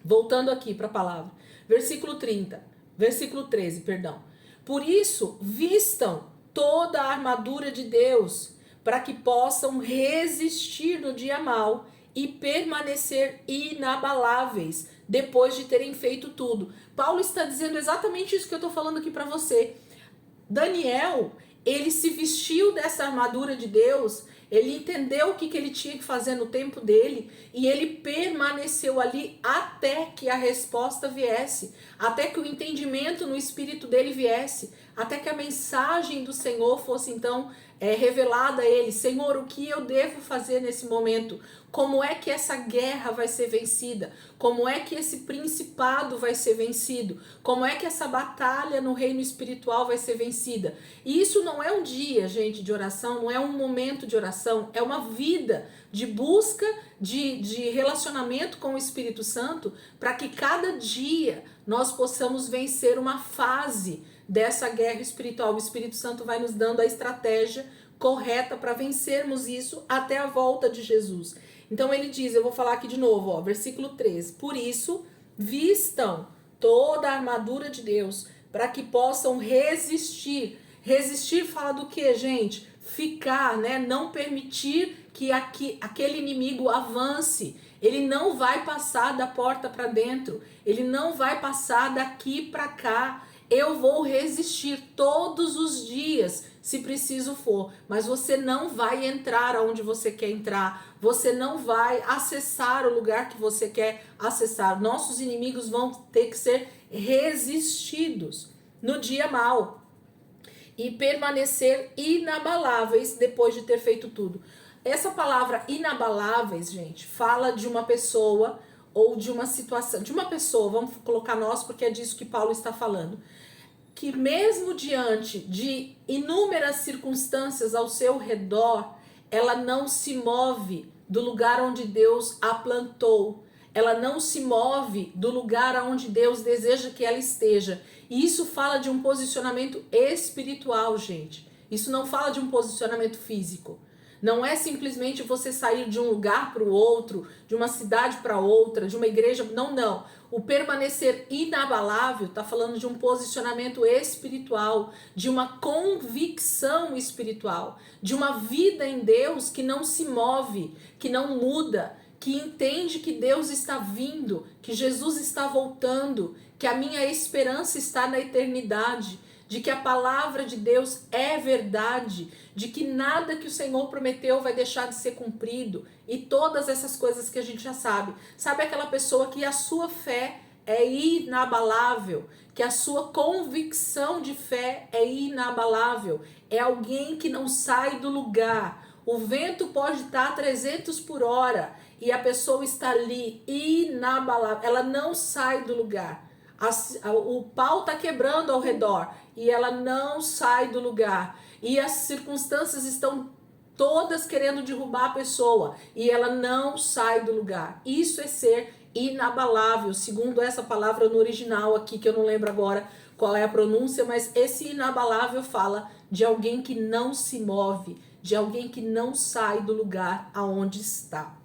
Voltando aqui para a palavra, versículo 13, perdão. Por isso, vistam toda a armadura de Deus, para que possam resistir no dia mau e permanecer inabaláveis depois de terem feito tudo. Paulo está dizendo exatamente isso que eu estou falando aqui para você. Daniel, ele se vestiu dessa armadura de Deus, ele entendeu o que ele tinha que fazer no tempo dele e ele permaneceu ali até que a resposta viesse, até que o entendimento no espírito dele viesse, até que a mensagem do Senhor fosse então revelada a ele. Senhor, o que eu devo fazer nesse momento? Como é que essa guerra vai ser vencida? Como é que esse principado vai ser vencido? Como é que essa batalha no reino espiritual vai ser vencida? E isso não é um dia, gente, de oração, não é um momento de oração, é uma vida de busca de relacionamento com o Espírito Santo, para que cada dia nós possamos vencer uma fase dessa guerra espiritual. O Espírito Santo vai nos dando a estratégia correta para vencermos isso até a volta de Jesus. Então ele diz, eu vou falar aqui de novo, ó, versículo 13. Por isso, vistam toda a armadura de Deus, para que possam resistir. Resistir fala do que, gente? Ficar, né? Não permitir que aquele inimigo avance. Ele não vai passar da porta para dentro. Ele não vai passar daqui para cá. Eu vou resistir todos os dias, se preciso for, mas você não vai entrar aonde você quer entrar, você não vai acessar o lugar que você quer acessar. Nossos inimigos vão ter que ser resistidos no dia mau e permanecer inabaláveis depois de ter feito tudo. Essa palavra inabaláveis, gente, fala de uma pessoa ou de uma situação, de uma pessoa, vamos colocar nós, porque é disso que Paulo está falando, que mesmo diante de inúmeras circunstâncias ao seu redor, ela não se move do lugar onde Deus a plantou, ela não se move do lugar onde Deus deseja que ela esteja. E isso fala de um posicionamento espiritual, gente. Isso não fala de um posicionamento físico. Não é simplesmente você sair de um lugar para o outro, de uma cidade para outra, de uma igreja. Não, não. O permanecer inabalável está falando de um posicionamento espiritual, de uma convicção espiritual, de uma vida em Deus que não se move, que não muda, que entende que Deus está vindo, que Jesus está voltando, que a minha esperança está na eternidade, de que a palavra de Deus é verdade, de que nada que o Senhor prometeu vai deixar de ser cumprido, e todas essas coisas que a gente já sabe. Sabe aquela pessoa que a sua fé é inabalável, que a sua convicção de fé é inabalável, é alguém que não sai do lugar. O vento pode estar a 300 por hora e a pessoa está ali inabalável, ela não sai do lugar. O pau está quebrando ao redor e ela não sai do lugar. E as circunstâncias estão todas querendo derrubar a pessoa e ela não sai do lugar. Isso é ser inabalável, segundo essa palavra no original aqui, que eu não lembro agora qual é a pronúncia, mas esse inabalável fala de alguém que não se move, de alguém que não sai do lugar aonde está.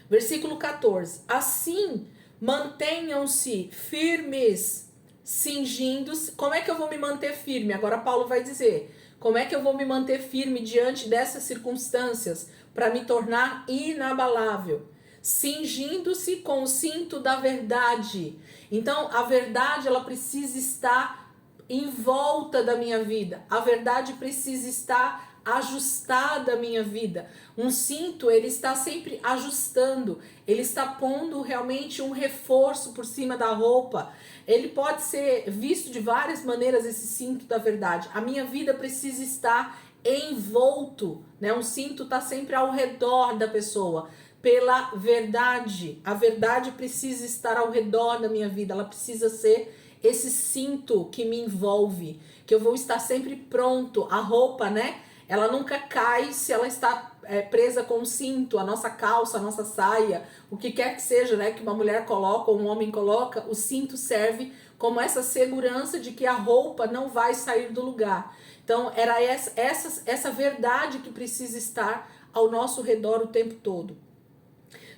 Versículo 14. Assim, mantenham-se firmes, cingindo-se. Como é que eu vou me manter firme? Agora Paulo vai dizer. Como é que eu vou me manter firme diante dessas circunstâncias para me tornar inabalável? Cingindo-se com o cinto da verdade. Então, a verdade, ela precisa estar em volta da minha vida. A verdade precisa estar ajustada à minha vida. Um cinto, ele está sempre ajustando, ele está pondo realmente um reforço por cima da roupa. Ele pode ser visto de várias maneiras, esse cinto da verdade. A minha vida precisa estar envolto, né? Um cinto está sempre ao redor da pessoa, pela verdade. A verdade precisa estar ao redor da minha vida, ela precisa ser esse cinto que me envolve, que eu vou estar sempre pronto. A roupa, né? Ela nunca cai se ela está presa com o cinto, a nossa calça, a nossa saia, o que quer que seja, né, que uma mulher coloca ou um homem coloca, o cinto serve como essa segurança de que a roupa não vai sair do lugar. Então, era essa verdade que precisa estar ao nosso redor o tempo todo.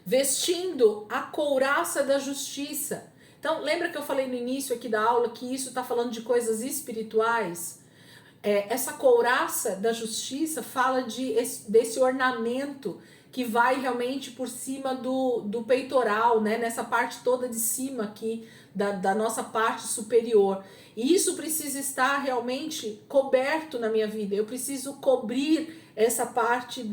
Vestindo a couraça da justiça. Então, lembra que eu falei no início aqui da aula que isso está falando de coisas espirituais? Essa couraça da justiça fala desse ornamento que vai realmente por cima do peitoral, né? Nessa parte toda de cima aqui da nossa parte superior. E isso precisa estar realmente coberto na minha vida. Eu preciso cobrir essa parte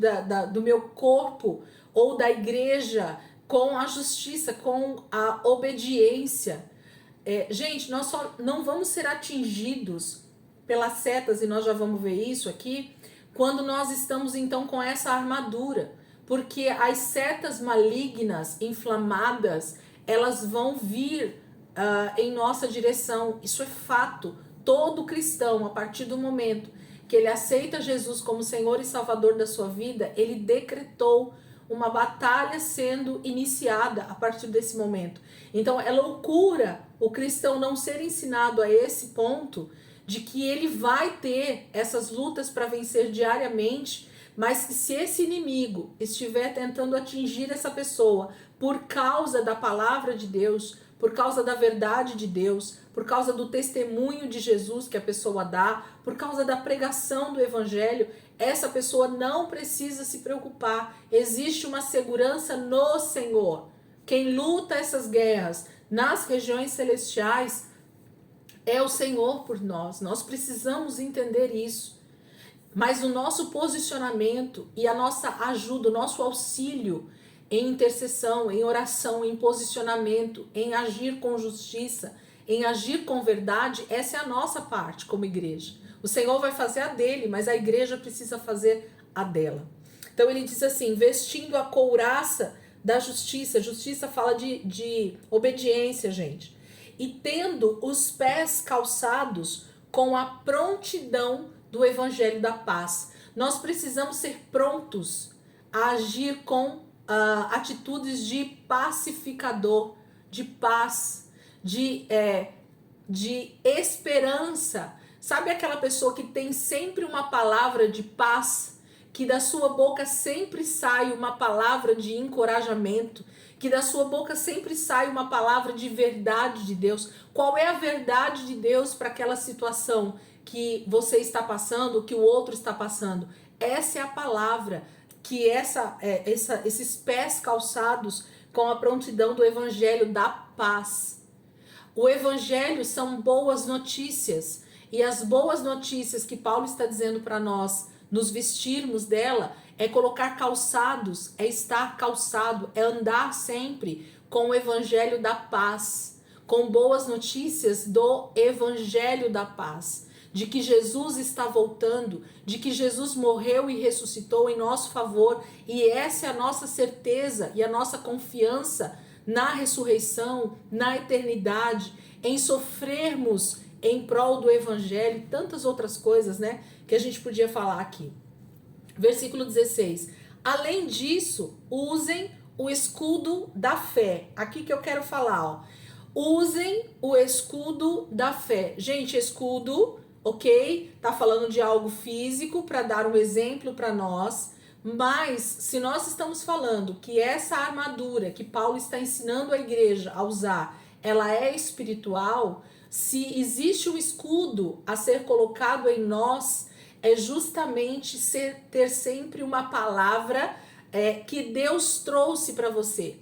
do meu corpo ou da igreja com a justiça, com a obediência. Gente, nós só não vamos ser atingidos pelas setas, e nós já vamos ver isso aqui, quando nós estamos então com essa armadura, porque as setas malignas, inflamadas, elas vão vir em nossa direção. Isso é fato. Todo cristão, a partir do momento que ele aceita Jesus como Senhor e Salvador da sua vida, ele decretou uma batalha sendo iniciada a partir desse momento. Então é loucura o cristão não ser ensinado a esse ponto de que ele vai ter essas lutas para vencer diariamente, mas que se esse inimigo estiver tentando atingir essa pessoa por causa da palavra de Deus, por causa da verdade de Deus, por causa do testemunho de Jesus que a pessoa dá, por causa da pregação do evangelho, essa pessoa não precisa se preocupar. Existe uma segurança no Senhor. Quem luta essas guerras nas regiões celestiais é o Senhor por nós. Nós precisamos entender isso. Mas o nosso posicionamento e a nossa ajuda, o nosso auxílio em intercessão, em oração, em posicionamento, em agir com justiça, em agir com verdade, essa é a nossa parte como igreja. O Senhor vai fazer a dele, mas a igreja precisa fazer a dela. Então ele diz assim, vestindo a couraça da justiça. Justiça fala de obediência, gente. E tendo os pés calçados com a prontidão do evangelho da paz. Nós precisamos ser prontos a agir com atitudes de pacificador, de paz, de esperança. Sabe aquela pessoa que tem sempre uma palavra de paz, que da sua boca sempre sai uma palavra de encorajamento, que da sua boca sempre sai uma palavra de verdade de Deus? Qual é a verdade de Deus para aquela situação que você está passando, que o outro está passando? Essa é a palavra que esses pés calçados com a prontidão do evangelho da paz. O evangelho são boas notícias, e as boas notícias que Paulo está dizendo para nós nos vestirmos dela é colocar calçados, é estar calçado, é andar sempre com o evangelho da paz, com boas notícias do evangelho da paz, de que Jesus está voltando, de que Jesus morreu e ressuscitou em nosso favor, e essa é a nossa certeza e a nossa confiança na ressurreição, na eternidade, em sofrermos em prol do evangelho, e tantas outras coisas, né, que a gente podia falar aqui. Versículo 16. Além disso, usem o escudo da fé. Aqui que eu quero falar, ó. Usem o escudo da fé. Gente, escudo, ok? Tá falando de algo físico para dar um exemplo para nós. Mas se nós estamos falando que essa armadura que Paulo está ensinando a igreja a usar, ela é espiritual, se existe um escudo a ser colocado em nós, é justamente ter sempre uma palavra que Deus trouxe para você.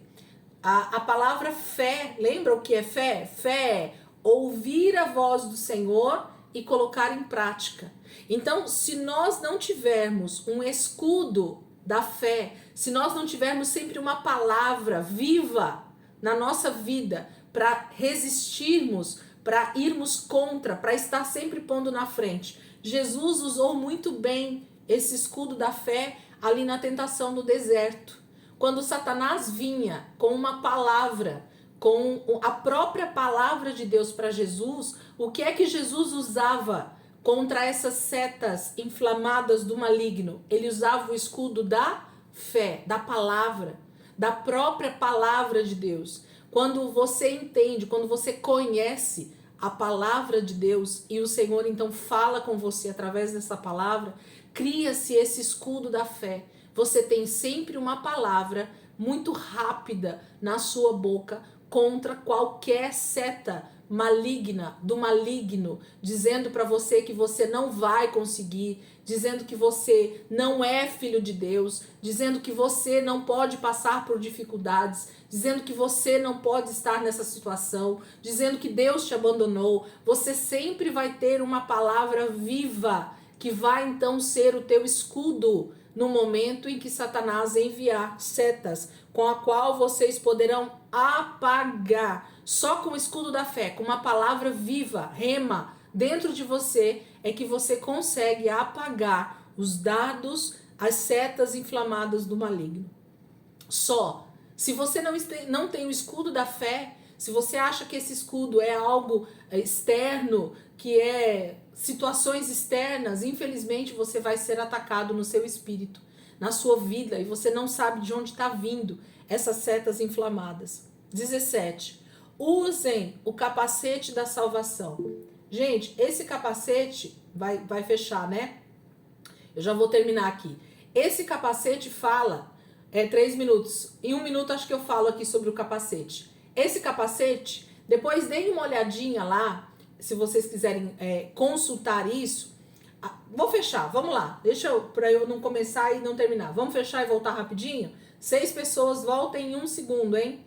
A palavra fé, lembra o que é fé? Fé é ouvir a voz do Senhor e colocar em prática. Então, se nós não tivermos um escudo da fé, se nós não tivermos sempre uma palavra viva na nossa vida para resistirmos, para irmos contra, para estar sempre pondo na frente. Jesus usou muito bem esse escudo da fé ali na tentação no deserto. Quando Satanás vinha com uma palavra, com a própria palavra de Deus para Jesus, o que é que Jesus usava contra essas setas inflamadas do maligno? Ele usava o escudo da fé, da palavra, da própria palavra de Deus. Quando você entende, quando você conhece a palavra de Deus e o Senhor então fala com você através dessa palavra, cria-se esse escudo da fé. Você tem sempre uma palavra muito rápida na sua boca contra qualquer seta maligna, do maligno, dizendo para você que você não vai conseguir, dizendo que você não é filho de Deus, dizendo que você não pode passar por dificuldades, dizendo que você não pode estar nessa situação, dizendo que Deus te abandonou. Você sempre vai ter uma palavra viva que vai então ser o teu escudo no momento em que Satanás enviar setas, com a qual vocês poderão apagar. Só com o escudo da fé, com uma palavra viva, rema, dentro de você, é que você consegue apagar os dardos, as setas inflamadas do maligno. Só. Se você não tem o escudo da fé, se você acha que esse escudo é algo externo, que é situações externas, infelizmente você vai ser atacado no seu espírito, na sua vida, e você não sabe de onde está vindo essas setas inflamadas. 17. Usem o capacete da salvação. Gente, esse capacete vai fechar, né? Eu já vou terminar aqui. Esse capacete fala 3 minutos. Em 1 minuto acho que eu falo aqui sobre o capacete. Esse capacete, depois deem uma olhadinha lá, se vocês quiserem consultar isso. Vou fechar, vamos lá. Para eu não começar e não terminar. Vamos fechar e voltar rapidinho? 6 pessoas, voltem em 1 segundo, hein?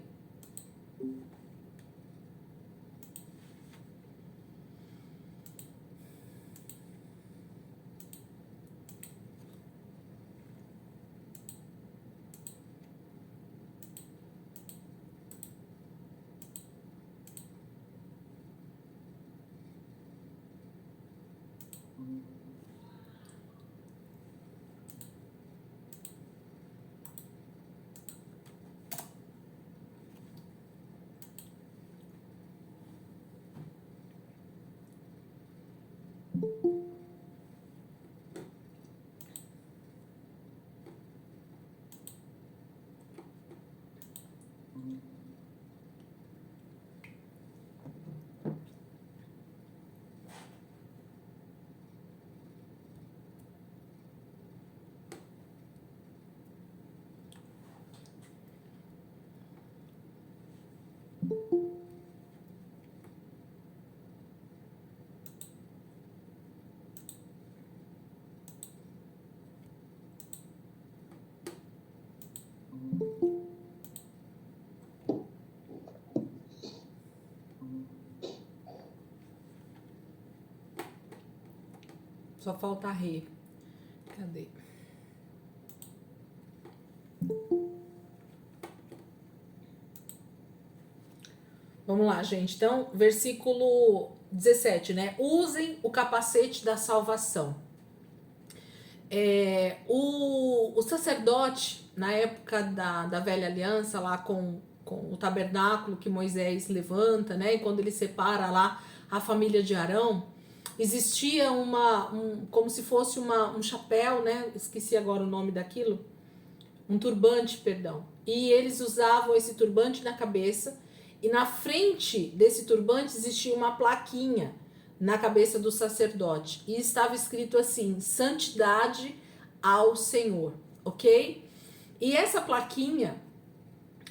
Só falta a Rê. Cadê? Vamos lá, gente. Então, versículo 17, né? Usem o capacete da salvação. O sacerdote, na época da velha aliança, lá com o tabernáculo que Moisés levanta, né? E quando ele separa lá a família de Arão, existia como se fosse um chapéu, né? Esqueci agora o nome daquilo. Um turbante, perdão. E eles usavam esse turbante na cabeça, e na frente desse turbante existia uma plaquinha na cabeça do sacerdote. E estava escrito assim: santidade ao Senhor, ok? E essa plaquinha,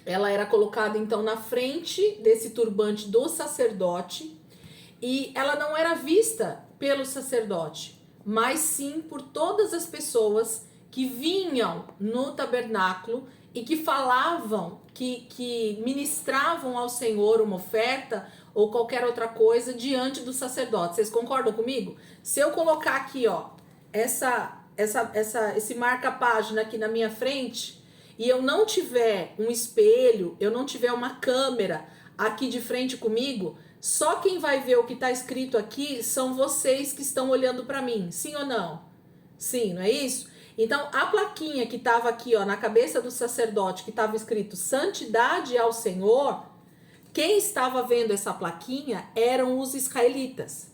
ela era colocada então na frente desse turbante do sacerdote, e ela não era vista pelo sacerdote, mas sim por todas as pessoas que vinham no tabernáculo e que falavam, que ministravam ao Senhor uma oferta ou qualquer outra coisa diante do sacerdote. Vocês concordam comigo? Se eu colocar aqui, ó, esse marca-página aqui na minha frente, e eu não tiver um espelho, eu não tiver uma câmera aqui de frente comigo, só quem vai ver o que está escrito aqui são vocês que estão olhando para mim. Sim ou não? Sim, não é isso? Então, a plaquinha que estava aqui, ó, na cabeça do sacerdote, que estava escrito santidade ao Senhor, quem estava vendo essa plaquinha eram os israelitas.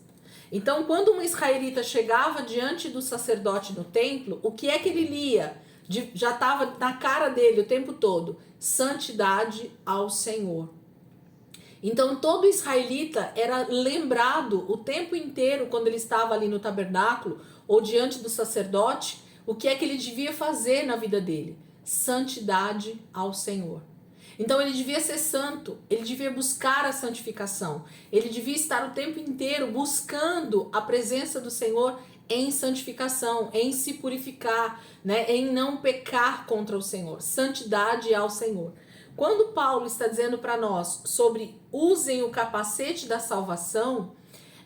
Então, quando um israelita chegava diante do sacerdote no templo, o que é que ele lia? Já estava na cara dele o tempo todo: santidade ao Senhor. Então, todo israelita era lembrado o tempo inteiro, quando ele estava ali no tabernáculo ou diante do sacerdote, o que é que ele devia fazer na vida dele? Santidade ao Senhor. Então ele devia ser santo, ele devia buscar a santificação, ele devia estar o tempo inteiro buscando a presença do Senhor em santificação, em se purificar, né, em não pecar contra o Senhor, santidade ao Senhor. Quando Paulo está dizendo para nós sobre usem o capacete da salvação,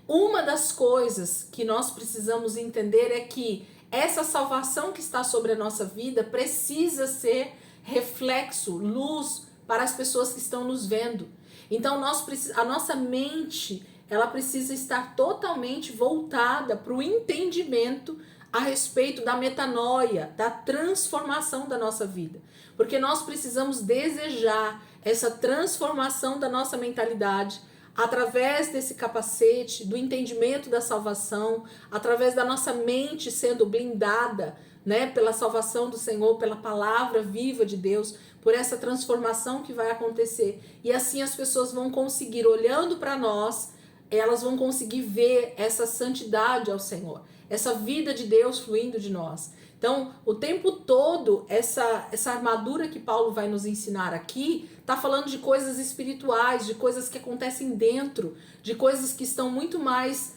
uma das coisas que nós precisamos entender é que essa salvação que está sobre a nossa vida precisa ser reflexo, luz para as pessoas que estão nos vendo. Então a nossa mente, ela precisa estar totalmente voltada para o entendimento a respeito da metanoia, da transformação da nossa vida. Porque nós precisamos desejar essa transformação da nossa mentalidade através desse capacete, do entendimento da salvação, através da nossa mente sendo blindada, né, pela salvação do Senhor, pela palavra viva de Deus, por essa transformação que vai acontecer. E assim as pessoas vão conseguir, olhando para nós, elas vão conseguir ver essa santidade ao Senhor, essa vida de Deus fluindo de nós. Então, o tempo todo, essa armadura que Paulo vai nos ensinar aqui, está falando de coisas espirituais, de coisas que acontecem dentro, de coisas que estão muito mais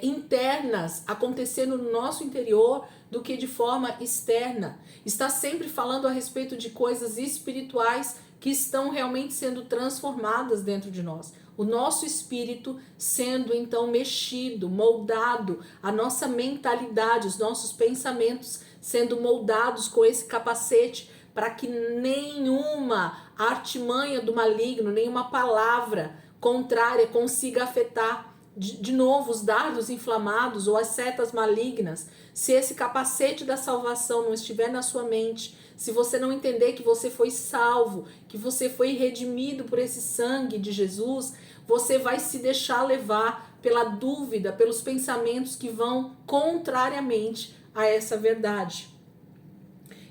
internas, acontecendo no nosso interior, do que de forma externa. Está sempre falando a respeito de coisas espirituais que estão realmente sendo transformadas dentro de nós. O nosso espírito sendo então mexido, moldado, a nossa mentalidade, os nossos pensamentos sendo moldados com esse capacete, para que nenhuma artimanha do maligno, nenhuma palavra contrária consiga afetar de novo os dardos inflamados ou as setas malignas. Se esse capacete da salvação não estiver na sua mente, se você não entender que você foi salvo, que você foi redimido por esse sangue de Jesus, você vai se deixar levar pela dúvida, pelos pensamentos que vão contrariamente a essa verdade.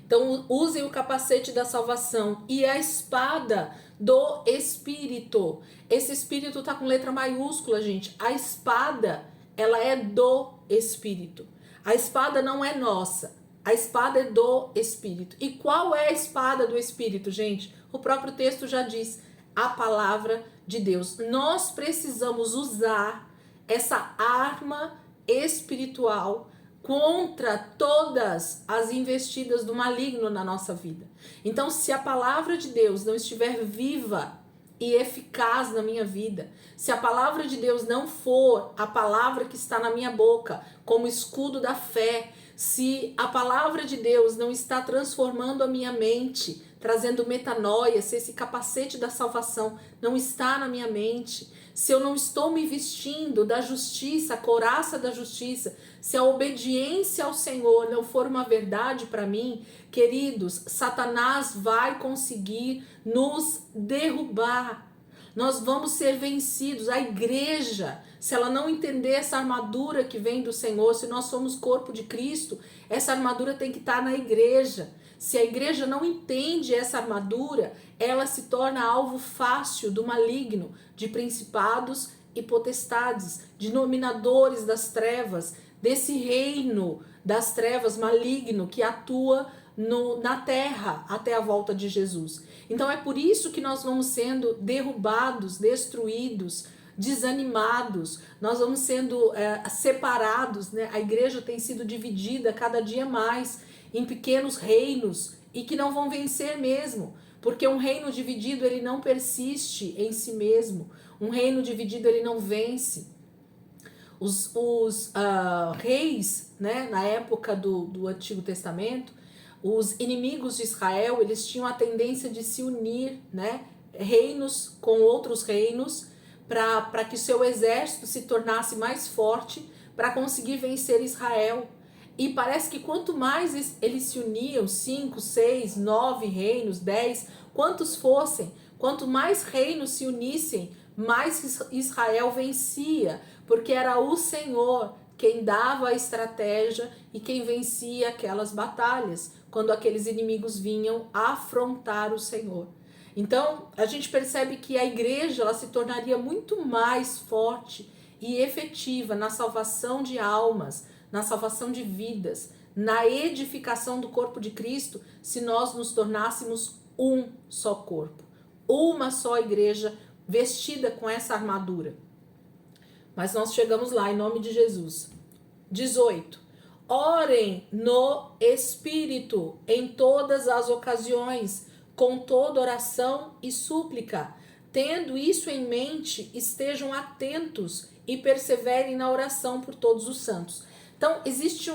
Então, usem o capacete da salvação e a espada do Espírito. Esse Espírito tá com letra maiúscula, gente. A espada, ela é do Espírito. A espada não é nossa. A espada é do Espírito. E qual é a espada do Espírito, gente? O próprio texto já diz, a palavra de Deus. Nós precisamos usar essa arma espiritual contra todas as investidas do maligno na nossa vida. Então, se a palavra de Deus não estiver viva e eficaz na minha vida, se a palavra de Deus não for a palavra que está na minha boca como escudo da fé, se a palavra de Deus não está transformando a minha mente, trazendo metanoia, se esse capacete da salvação não está na minha mente, se eu não estou me vestindo da justiça, a couraça da justiça, se a obediência ao Senhor não for uma verdade para mim, queridos, Satanás vai conseguir nos derrubar. Nós vamos ser vencidos. A igreja, se ela não entender essa armadura que vem do Senhor, se nós somos corpo de Cristo, essa armadura tem que estar na igreja. Se a igreja não entende essa armadura, ela se torna alvo fácil do maligno, de principados e potestades, de dominadores das trevas, desse reino das trevas maligno que atua na terra até a volta de Jesus. Então é por isso que nós vamos sendo derrubados, destruídos, desanimados, nós vamos sendo separados, né? A igreja tem sido dividida cada dia mais em pequenos reinos e que não vão vencer mesmo, porque um reino dividido ele não persiste em si mesmo, um reino dividido ele não vence. Os reis, né, na época do Antigo Testamento, os inimigos de Israel, eles tinham a tendência de se unir, né, reinos com outros reinos, para que seu exército se tornasse mais forte, para conseguir vencer Israel. E parece que quanto mais eles se uniam, 5, 6, 9 reinos, 10, quantos fossem, quanto mais reinos se unissem, mais Israel vencia, porque era o Senhor quem dava a estratégia e quem vencia aquelas batalhas, quando aqueles inimigos vinham afrontar o Senhor. Então, a gente percebe que a igreja ela se tornaria muito mais forte e efetiva na salvação de almas, na salvação de vidas, na edificação do corpo de Cristo, se nós nos tornássemos um só corpo. uma só igreja vestida com essa armadura. Mas nós chegamos lá em nome de Jesus. 18. Orem no Espírito em todas as ocasiões, com toda oração e súplica. Tendo isso em mente, estejam atentos e perseverem na oração por todos os santos. Então, existe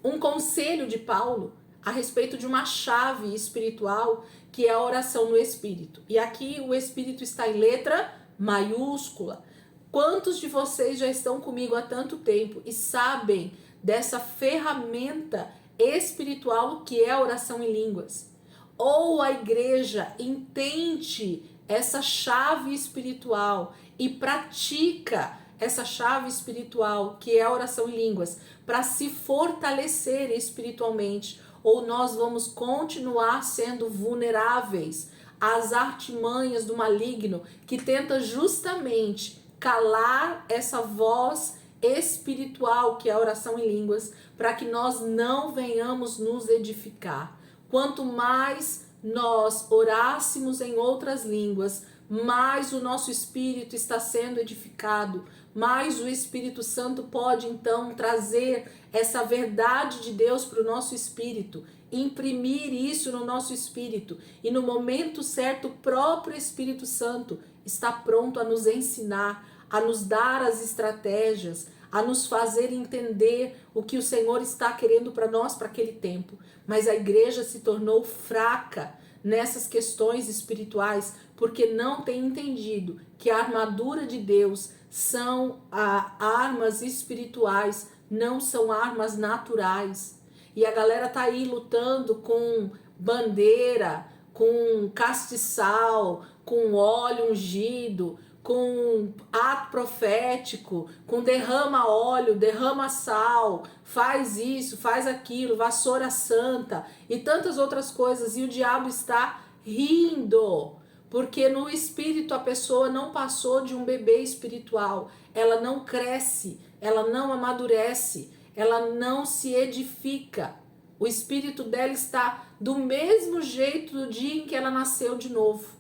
um conselho de Paulo a respeito de uma chave espiritual, que é a oração no Espírito. E aqui o Espírito está em letra maiúscula. Quantos de vocês já estão comigo há tanto tempo e sabem dessa ferramenta espiritual que é a oração em línguas? Ou a igreja entende essa chave espiritual e pratica essa chave espiritual que é a oração em línguas para se fortalecer espiritualmente, ou nós vamos continuar sendo vulneráveis às artimanhas do maligno que tenta justamente calar essa voz espiritual que é a oração em línguas, para que nós não venhamos nos edificar. Quanto mais nós orássemos em outras línguas, mais o nosso espírito está sendo edificado, mais o Espírito Santo pode então trazer essa verdade de Deus para o nosso espírito, imprimir isso no nosso espírito, e no momento certo o próprio Espírito Santo está pronto a nos ensinar, a nos dar as estratégias, a nos fazer entender o que o Senhor está querendo para nós para aquele tempo. Mas a igreja se tornou fraca nessas questões espirituais porque não tem entendido que a armadura de Deus são armas espirituais, não são armas naturais. E a galera tá aí lutando com bandeira, com castiçal, com óleo ungido, com ato profético, com derrama óleo, derrama sal, faz isso, faz aquilo, vassoura santa e tantas outras coisas, e o diabo está rindo, porque no espírito a pessoa não passou de um bebê espiritual, ela não cresce, ela não amadurece, ela não se edifica, o espírito dela está do mesmo jeito do dia em que ela nasceu de novo.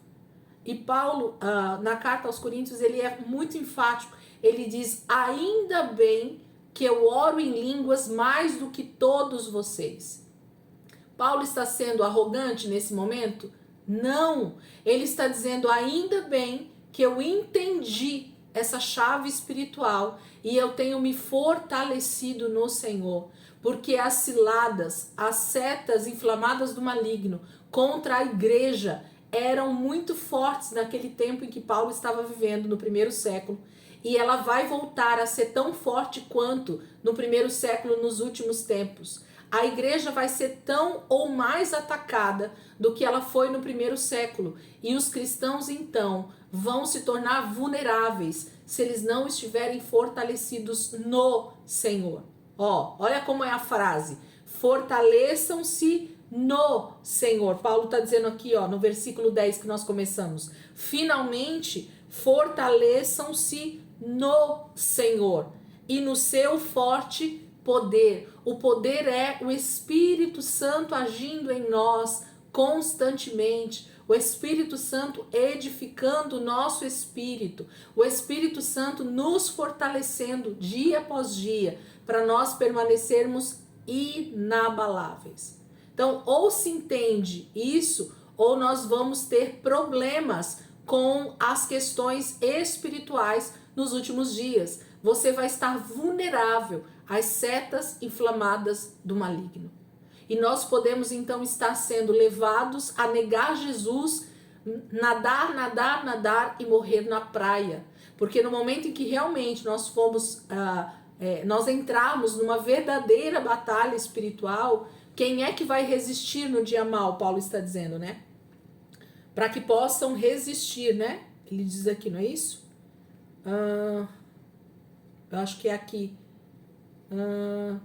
E Paulo, na carta aos Coríntios, ele é muito enfático. Ele diz: ainda bem que eu oro em línguas mais do que todos vocês. Paulo está sendo arrogante nesse momento? Não. Ele está dizendo: ainda bem que eu entendi essa chave espiritual e eu tenho me fortalecido no Senhor. Porque as ciladas, as setas inflamadas do maligno contra a igreja eram muito fortes naquele tempo em que Paulo estava vivendo, no primeiro século, e ela vai voltar a ser tão forte quanto no primeiro século, nos últimos tempos. A igreja vai ser tão ou mais atacada do que ela foi no primeiro século, e os cristãos então vão se tornar vulneráveis se eles não estiverem fortalecidos no Senhor. Olha como é a frase: fortaleçam-se no Senhor. Paulo está dizendo aqui, no versículo 10 que nós começamos: finalmente fortaleçam-se no Senhor e no seu forte poder. O poder é o Espírito Santo agindo em nós constantemente, o Espírito Santo edificando o nosso espírito, o Espírito Santo nos fortalecendo dia após dia para nós permanecermos inabaláveis. Então, ou se entende isso, ou nós vamos ter problemas com as questões espirituais nos últimos dias. Você vai estar vulnerável às setas inflamadas do maligno. E nós podemos então estar sendo levados a negar Jesus, nadar e morrer na praia. Porque no momento em que realmente nós nós entrarmos numa verdadeira batalha espiritual, quem é que vai resistir no dia mau? Paulo está dizendo, né? Para que possam resistir, né? Ele diz aqui, não é isso? Eu acho que é aqui.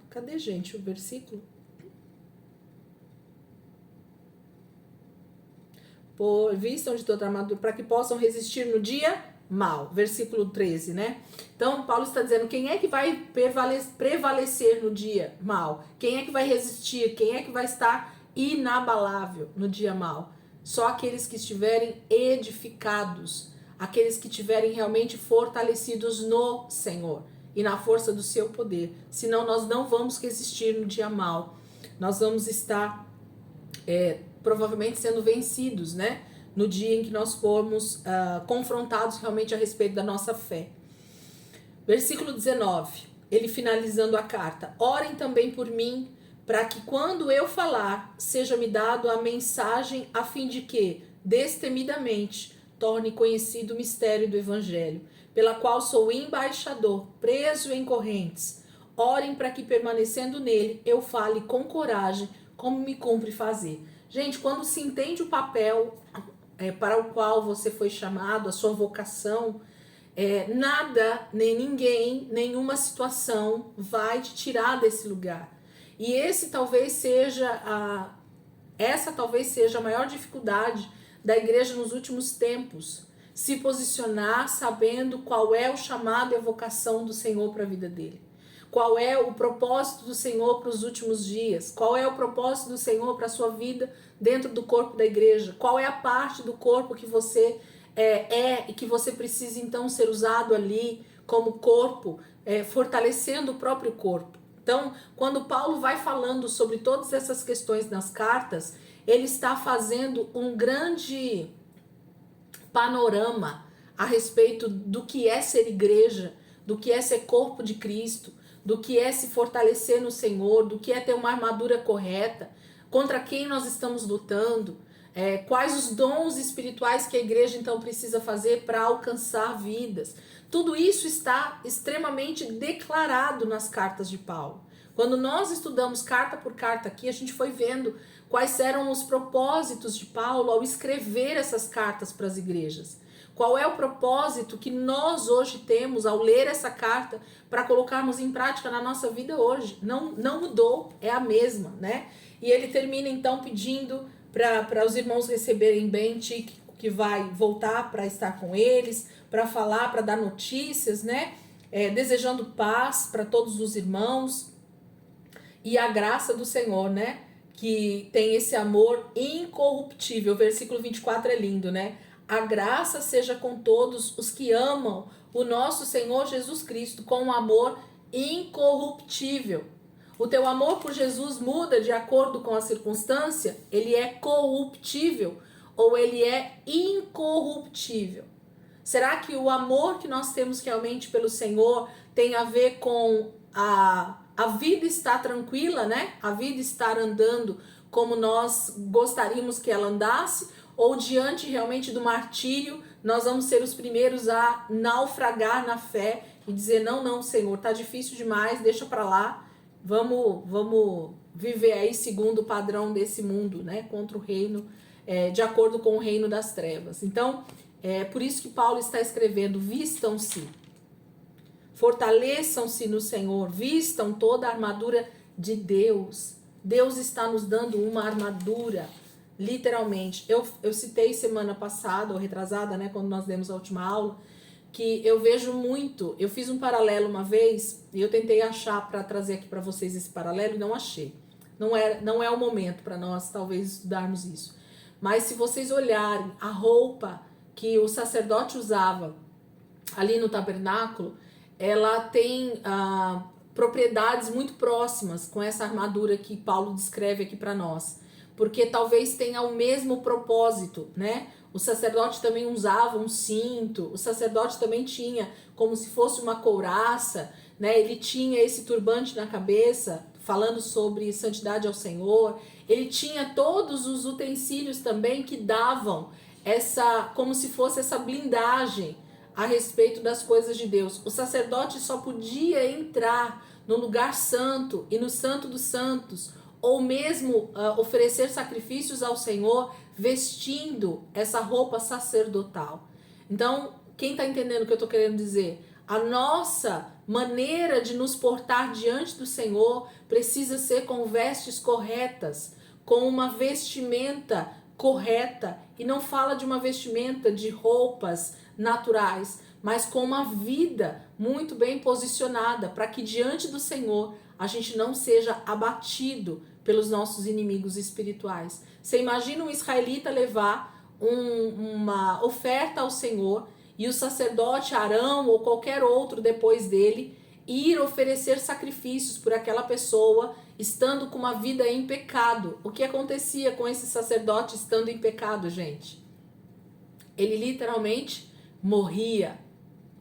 Cadê, gente, o versículo? Vistam de toda a armadura para que possam resistir no dia mau. Versículo 13, né? Então, Paulo está dizendo: quem é que vai prevalecer no dia mau? Quem é que vai resistir? Quem é que vai estar inabalável no dia mau? só aqueles que estiverem edificados, aqueles que estiverem realmente fortalecidos no Senhor e na força do seu poder. Senão nós não vamos resistir no dia mau. Nós vamos estar provavelmente sendo vencidos, né? No dia em que nós formos confrontados realmente a respeito da nossa fé. Versículo 19, ele finalizando a carta. Orem também por mim, para que quando eu falar, seja-me dado a mensagem a fim de que, destemidamente, torne conhecido o mistério do Evangelho, pela qual sou embaixador, preso em correntes. Orem para que, permanecendo nele, eu fale com coragem, como me cumpre fazer. Gente, quando se entende o papel para o qual você foi chamado, a sua vocação, nada, nem ninguém, nenhuma situação vai te tirar desse lugar. E essa talvez seja a maior dificuldade da igreja nos últimos tempos. Se posicionar sabendo qual é o chamado e a vocação do Senhor para a vida dele. Qual é o propósito do Senhor para os últimos dias? Qual é o propósito do Senhor para a sua vida dentro do corpo da igreja? Qual é a parte do corpo que você e que você precisa então ser usado ali como corpo, fortalecendo o próprio corpo? Então, quando Paulo vai falando sobre todas essas questões nas cartas, ele está fazendo um grande panorama a respeito do que é ser igreja, do que é ser corpo de Cristo, do que é se fortalecer no Senhor, do que é ter uma armadura correta, contra quem nós estamos lutando, quais os dons espirituais que a igreja então precisa fazer para alcançar vidas. Tudo isso está extremamente declarado nas cartas de Paulo. Quando nós estudamos carta por carta aqui, a gente foi vendo quais eram os propósitos de Paulo ao escrever essas cartas para as igrejas. Qual é o propósito que nós hoje temos ao ler essa carta para colocarmos em prática na nossa vida hoje? Não mudou, é a mesma, né? E ele termina então pedindo para os irmãos receberem bem Tíquico, que vai voltar para estar com eles, para falar, para dar notícias, né? Desejando paz para todos os irmãos e a graça do Senhor, né? Que tem esse amor incorruptível. O versículo 24 é lindo, né? A graça seja com todos os que amam o nosso Senhor Jesus Cristo com um amor incorruptível. O teu amor por Jesus muda de acordo com a circunstância? Ele é corruptível ou ele é incorruptível? Será que o amor que nós temos realmente pelo Senhor tem a ver com a vida estar tranquila, né? A vida estar andando como nós gostaríamos que ela andasse? Ou diante realmente do martírio, nós vamos ser os primeiros a naufragar na fé e dizer, não, Senhor, tá difícil demais, deixa pra lá, vamos viver aí segundo o padrão desse mundo, né? Contra o reino, de acordo com o reino das trevas. Então, por isso que Paulo está escrevendo, vistam-se, fortaleçam-se no Senhor, vistam toda a armadura de Deus. Deus está nos dando uma armadura, literalmente. Eu citei semana passada, ou retrasada, né, quando nós demos a última aula, que eu vejo muito, eu fiz um paralelo uma vez, e eu tentei achar para trazer aqui para vocês esse paralelo, e não achei. Não é o momento para nós, talvez, estudarmos isso. Mas se vocês olharem a roupa que o sacerdote usava ali no tabernáculo, ela tem propriedades muito próximas com essa armadura que Paulo descreve aqui para nós. Porque talvez tenha o mesmo propósito, né? O sacerdote também usava um cinto, o sacerdote também tinha como se fosse uma couraça, né? Ele tinha esse turbante na cabeça, falando sobre santidade ao Senhor. Ele tinha todos os utensílios também que davam como se fosse essa blindagem a respeito das coisas de Deus. O sacerdote só podia entrar no lugar santo e no santo dos santos, ou mesmo oferecer sacrifícios ao Senhor vestindo essa roupa sacerdotal. Então, quem está entendendo o que eu estou querendo dizer? A nossa maneira de nos portar diante do Senhor precisa ser com vestes corretas, com uma vestimenta correta, e não fala de uma vestimenta de roupas naturais, mas com uma vida muito bem posicionada, para que diante do Senhor a gente não seja abatido pelos nossos inimigos espirituais. Você imagina um israelita levar uma oferta ao Senhor e o sacerdote Arão ou qualquer outro depois dele ir oferecer sacrifícios por aquela pessoa estando com uma vida em pecado. O que acontecia com esse sacerdote estando em pecado, gente? Ele literalmente morria,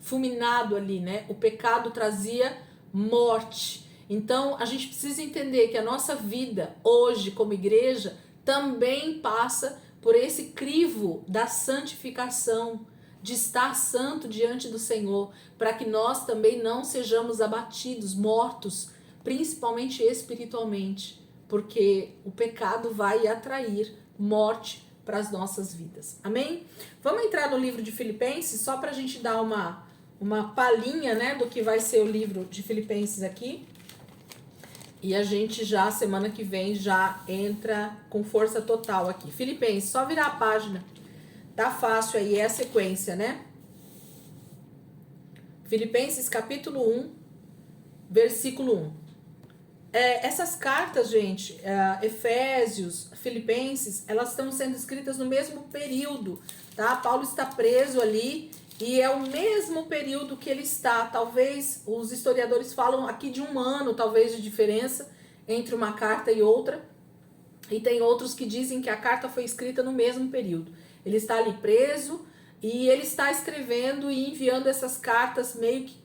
fulminado ali, né? O pecado trazia morte. Então, a gente precisa entender que a nossa vida hoje como igreja também passa por esse crivo da santificação, de estar santo diante do Senhor, para que nós também não sejamos abatidos, mortos, principalmente espiritualmente, porque o pecado vai atrair morte para as nossas vidas. Amém? Vamos entrar no livro de Filipenses, só para a gente dar uma palhinha, né, do que vai ser o livro de Filipenses aqui. E a gente já, semana que vem, já entra com força total aqui. Filipenses, só virar a página. Tá fácil aí, é a sequência, né? Filipenses capítulo 1, versículo 1. Essas cartas, gente, Efésios, Filipenses, elas estão sendo escritas no mesmo período, tá? Paulo está preso ali e é o mesmo período que ele está. Talvez os historiadores falam aqui de 1 ano, talvez, de diferença entre uma carta e outra. E tem outros que dizem que a carta foi escrita no mesmo período. Ele está ali preso e ele está escrevendo e enviando essas cartas meio que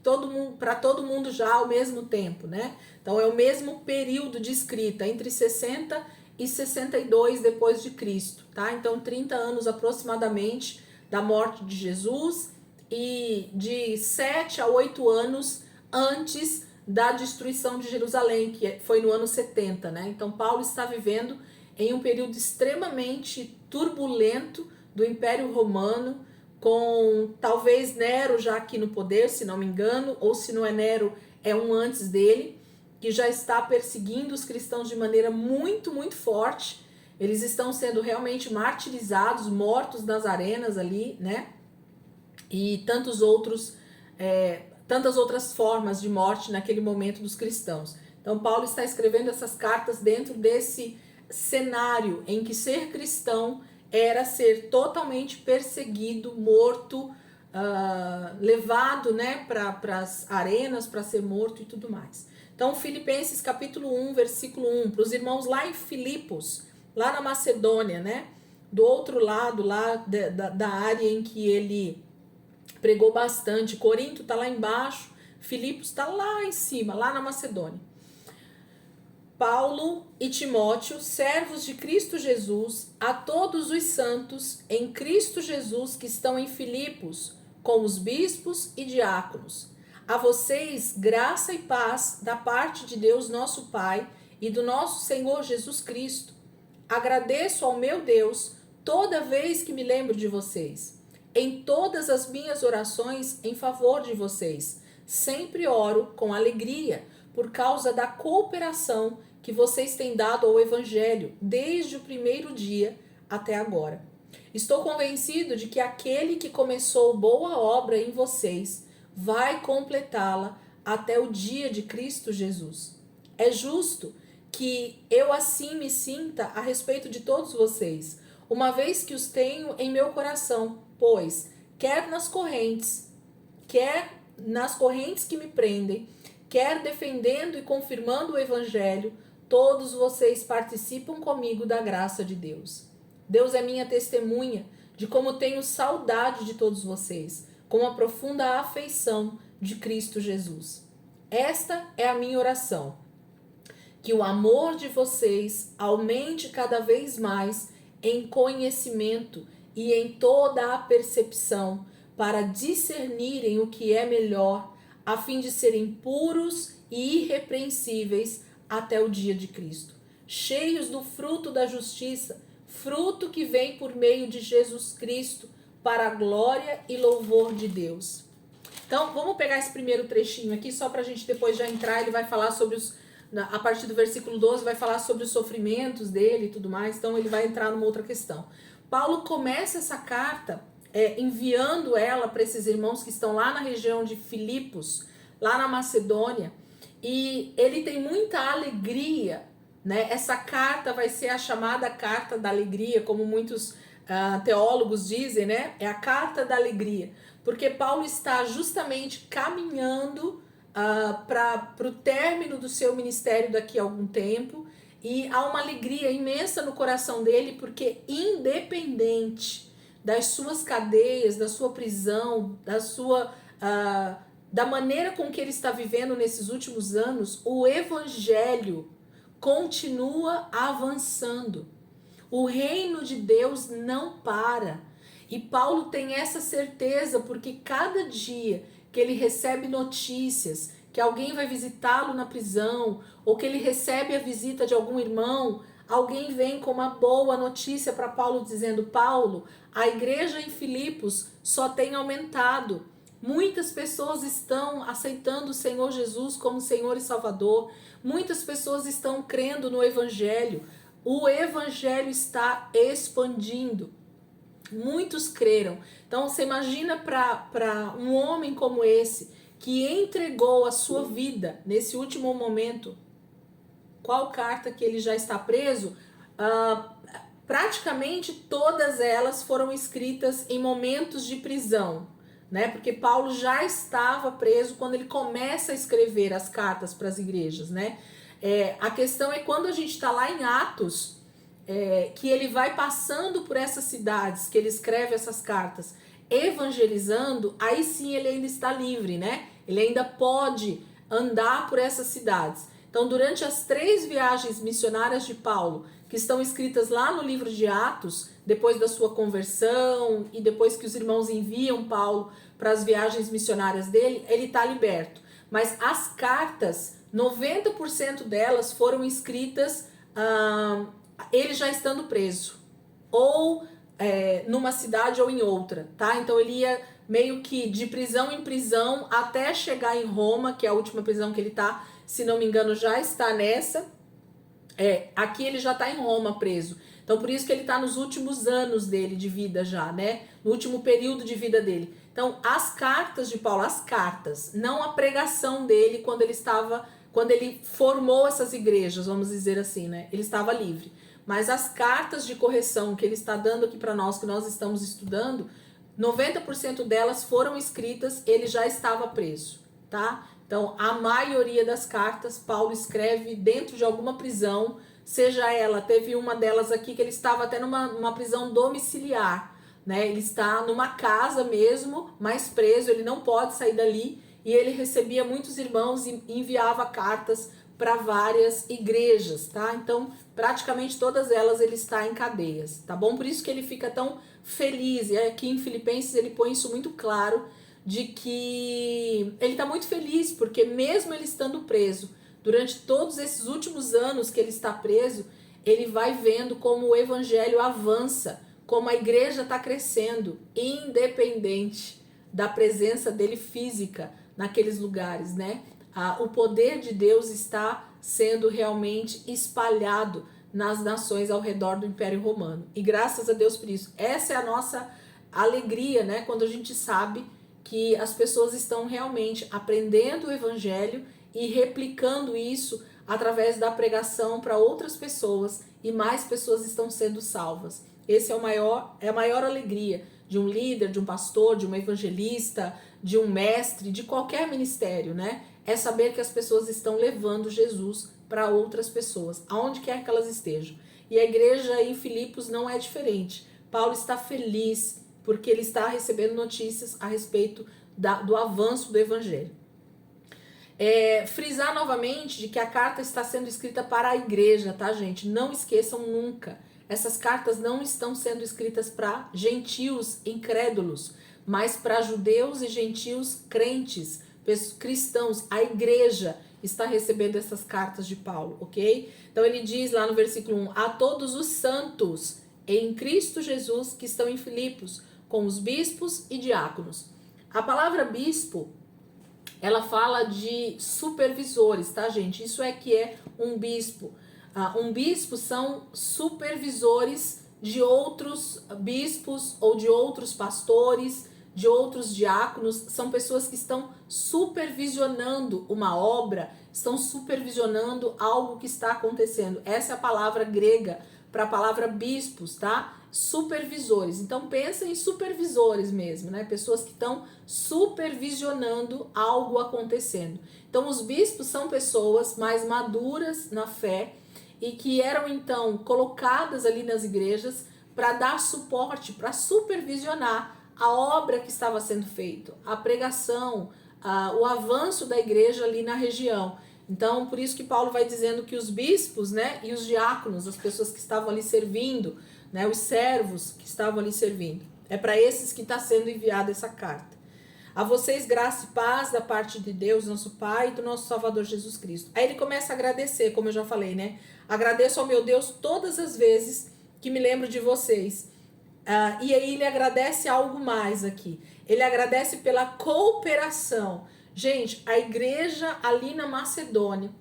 para todo mundo já ao mesmo tempo, né? Então é o mesmo período de escrita, entre 60 e 62 depois de Cristo, tá? Então 30 anos aproximadamente da morte de Jesus e de 7 a 8 anos antes da destruição de Jerusalém, que foi no ano 70, né? Então Paulo está vivendo em um período extremamente turbulento do Império Romano, com talvez Nero já aqui no poder, se não me engano, ou se não é Nero, é um antes dele, que já está perseguindo os cristãos de maneira muito, muito forte. Eles estão sendo realmente martirizados, mortos nas arenas ali, né? E tantas outras formas de morte naquele momento dos cristãos. Então Paulo está escrevendo essas cartas dentro desse cenário em que ser cristão era ser totalmente perseguido, morto, levado, né, para as arenas para ser morto e tudo mais. Então, Filipenses capítulo 1, versículo 1, para os irmãos lá em Filipos, lá na Macedônia, né, do outro lado lá da área em que ele pregou bastante. Corinto está lá embaixo, Filipos está lá em cima, lá na Macedônia. Paulo e Timóteo, servos de Cristo Jesus, a todos os santos em Cristo Jesus que estão em Filipos, com os bispos e diáconos. A vocês, graça e paz da parte de Deus nosso Pai e do nosso Senhor Jesus Cristo. Agradeço ao meu Deus toda vez que me lembro de vocês. Em todas as minhas orações em favor de vocês, sempre oro com alegria por causa da cooperação que vocês têm dado ao Evangelho desde o primeiro dia até agora. Estou convencido de que aquele que começou boa obra em vocês vai completá-la até o dia de Cristo Jesus. É justo que eu assim me sinta a respeito de todos vocês, uma vez que os tenho em meu coração, pois, quer nas correntes que me prendem, quer defendendo e confirmando o Evangelho, todos vocês participam comigo da graça de Deus. Deus é minha testemunha de como tenho saudade de todos vocês, com a profunda afeição de Cristo Jesus. Esta é a minha oração, que o amor de vocês aumente cada vez mais em conhecimento e em toda a percepção, para discernirem o que é melhor, a fim de serem puros e irrepreensíveis até o dia de Cristo, cheios do fruto da justiça, fruto que vem por meio de Jesus Cristo, para a glória e louvor de Deus. Então, vamos pegar esse primeiro trechinho aqui, só para a gente depois já entrar. Ele vai falar sobre a partir do versículo 12, vai falar sobre os sofrimentos dele e tudo mais, então ele vai entrar numa outra questão. Paulo começa essa carta enviando ela para esses irmãos que estão lá na região de Filipos, lá na Macedônia, e ele tem muita alegria né? Essa carta vai ser a chamada carta da alegria, como muitos teólogos dizem, né? É a carta da alegria, porque Paulo está justamente caminhando para o término do seu ministério daqui a algum tempo, e há uma alegria imensa no coração dele, porque independente das suas cadeias, da sua prisão, da maneira com que ele está vivendo nesses últimos anos, o evangelho continua avançando. O reino de Deus não para. E Paulo tem essa certeza porque cada dia que ele recebe notícias que alguém vai visitá-lo na prisão, ou que ele recebe a visita de algum irmão, alguém vem com uma boa notícia para Paulo dizendo: Paulo, a igreja em Filipos só tem aumentado. Muitas pessoas estão aceitando o Senhor Jesus como Senhor e Salvador. Muitas pessoas estão crendo no Evangelho. O Evangelho está expandindo. Muitos creram. Então você imagina para um homem como esse, que entregou a sua vida nesse último momento, qual carta que ele já está preso? Praticamente todas elas foram escritas em momentos de prisão, né? Porque Paulo já estava preso quando ele começa a escrever as cartas para as igrejas, né? A questão é quando a gente está lá em Atos, que ele vai passando por essas cidades, que ele escreve essas cartas, evangelizando, aí sim ele ainda está livre, né? Ele ainda pode andar por essas cidades. Então, durante as 3 viagens missionárias de Paulo, que estão escritas lá no livro de Atos, depois da sua conversão e depois que os irmãos enviam Paulo para as viagens missionárias dele, ele está liberto. Mas as cartas, 90% delas foram escritas ele já estando preso, ou numa cidade ou em outra, tá? Então ele ia meio que de prisão em prisão até chegar em Roma, que é a última prisão que ele tá, se não me engano, já está nessa. Aqui ele já tá em Roma preso. Então por isso que ele tá nos últimos anos dele de vida já, né? No último período de vida dele. Então as cartas de Paulo, as cartas, não a pregação dele quando ele formou essas igrejas, vamos dizer assim, né? Ele estava livre. Mas as cartas de correção que ele está dando aqui para nós, que nós estamos estudando, 90% delas foram escritas, ele já estava preso, tá? Então, a maioria das cartas, Paulo escreve dentro de alguma prisão, seja ela, teve uma delas aqui que ele estava até numa prisão domiciliar, né? Ele está numa casa mesmo, mas preso, ele não pode sair dali, e ele recebia muitos irmãos e enviava cartas para várias igrejas, tá? Então, praticamente todas elas ele está em cadeias, tá bom? Por isso que ele fica tão feliz, e aqui em Filipenses ele põe isso muito claro, de que ele está muito feliz, porque mesmo ele estando preso, durante todos esses últimos anos que ele está preso, ele vai vendo como o evangelho avança, como a igreja está crescendo, independente da presença dele física naqueles lugares, né? O poder de Deus está sendo realmente espalhado nas nações ao redor do Império Romano. E graças a Deus por isso. Essa é a nossa alegria, né? Quando a gente sabe que as pessoas estão realmente aprendendo o Evangelho e replicando isso através da pregação para outras pessoas, e mais pessoas estão sendo salvas. Esse é a maior alegria de um líder, de um pastor, de um evangelista, de um mestre, de qualquer ministério, né? É saber que as pessoas estão levando Jesus para outras pessoas, aonde quer que elas estejam. E a igreja em Filipos não é diferente. Paulo está feliz porque ele está recebendo notícias a respeito do avanço do evangelho. Frisar novamente de que a carta está sendo escrita para a igreja, tá, gente? Não esqueçam nunca. Essas cartas não estão sendo escritas para gentios incrédulos, mas para judeus e gentios crentes, cristãos. A igreja está recebendo essas cartas de Paulo, ok? Então ele diz lá no versículo 1: a todos os santos em Cristo Jesus que estão em Filipos, com os bispos e diáconos. A palavra bispo, ela fala de supervisores, tá, gente? Isso que é um bispo. Um bispo são supervisores de outros bispos ou de outros pastores, de outros diáconos, são pessoas que estão supervisionando uma obra, estão supervisionando algo que está acontecendo. Essa é a palavra grega para a palavra bispos, tá? Supervisores. Então pensa em supervisores mesmo, né? Pessoas que estão supervisionando algo acontecendo. Então os bispos são pessoas mais maduras na fé e que eram então colocadas ali nas igrejas para dar suporte, para supervisionar a obra que estava sendo feita, a pregação, o avanço da igreja ali na região. Então, por isso que Paulo vai dizendo que os bispos, né, e os diáconos, as pessoas que estavam ali servindo, né, os servos que estavam ali servindo, é para esses que está sendo enviada essa carta. A vocês graça e paz da parte de Deus, nosso Pai, e do nosso Salvador Jesus Cristo. Aí ele começa a agradecer, como eu já falei, né? Agradeço ao meu Deus todas as vezes que me lembro de vocês. E aí ele agradece algo mais aqui. Ele agradece pela cooperação. Gente, a igreja ali na Macedônia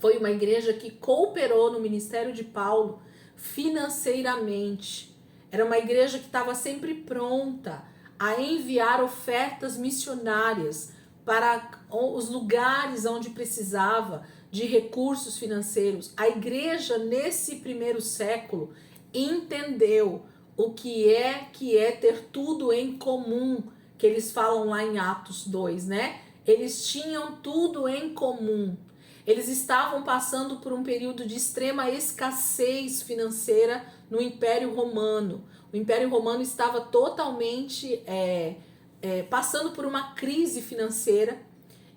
foi uma igreja que cooperou no ministério de Paulo financeiramente. Era uma igreja que estava sempre pronta a enviar ofertas missionárias para os lugares onde precisava de recursos financeiros. A igreja nesse primeiro século entendeu o que é ter tudo em comum, que eles falam lá em Atos 2, né? Eles tinham tudo em comum. Eles estavam passando por um período de extrema escassez financeira no Império Romano. O Império Romano estava totalmente passando por uma crise financeira,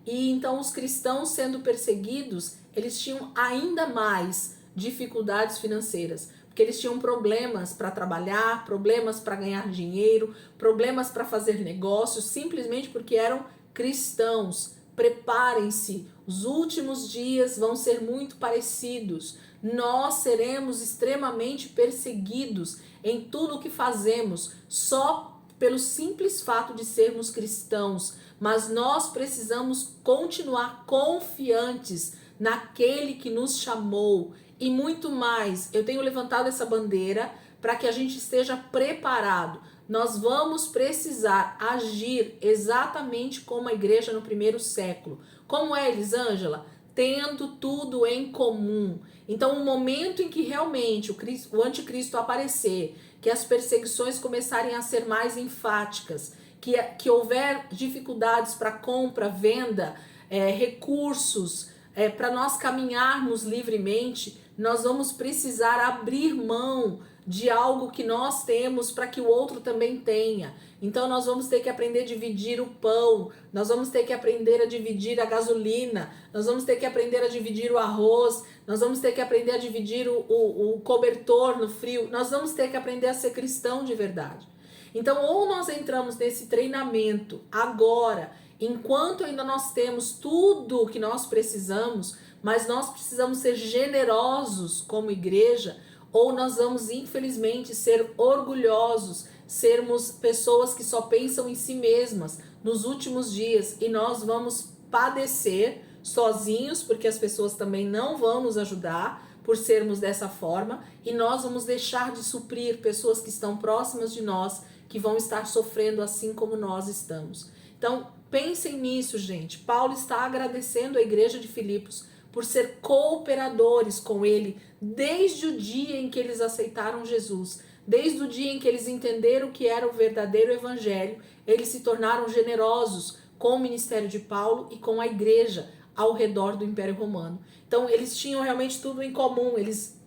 e então os cristãos sendo perseguidos, eles tinham ainda mais dificuldades financeiras, porque eles tinham problemas para trabalhar, problemas para ganhar dinheiro, problemas para fazer negócios, simplesmente porque eram cristãos. Preparem-se, os últimos dias vão ser muito parecidos. Nós seremos extremamente perseguidos em tudo o que fazemos, só pelo simples fato de sermos cristãos. Mas nós precisamos continuar confiantes naquele que nos chamou. E muito mais, eu tenho levantado essa bandeira para que a gente esteja preparado. Nós vamos precisar agir exatamente como a igreja no primeiro século. Como é, Elisângela? Tendo tudo em comum. Então, o momento em que realmente o anticristo aparecer, que as perseguições começarem a ser mais enfáticas, que houver dificuldades para compra, venda, recursos, para nós caminharmos livremente, nós vamos precisar abrir mão de algo que nós temos para que o outro também tenha. Então nós vamos ter que aprender a dividir o pão, nós vamos ter que aprender a dividir a gasolina, nós vamos ter que aprender a dividir o arroz, nós vamos ter que aprender a dividir o cobertor no frio, nós vamos ter que aprender a ser cristão de verdade. Então, ou nós entramos nesse treinamento agora, enquanto ainda nós temos tudo o que nós precisamos, mas nós precisamos ser generosos como igreja, ou nós vamos, infelizmente, ser orgulhosos, sermos pessoas que só pensam em si mesmas nos últimos dias, e nós vamos padecer sozinhos, porque as pessoas também não vão nos ajudar por sermos dessa forma, e nós vamos deixar de suprir pessoas que estão próximas de nós, que vão estar sofrendo assim como nós estamos. Então, pensem nisso, gente. Paulo está agradecendo a igreja de Filipos por ser cooperadores com ele desde o dia em que eles aceitaram Jesus, desde o dia em que eles entenderam o que era o verdadeiro evangelho, eles se tornaram generosos com o ministério de Paulo e com a igreja ao redor do Império Romano. Então, eles tinham realmente tudo em comum, eles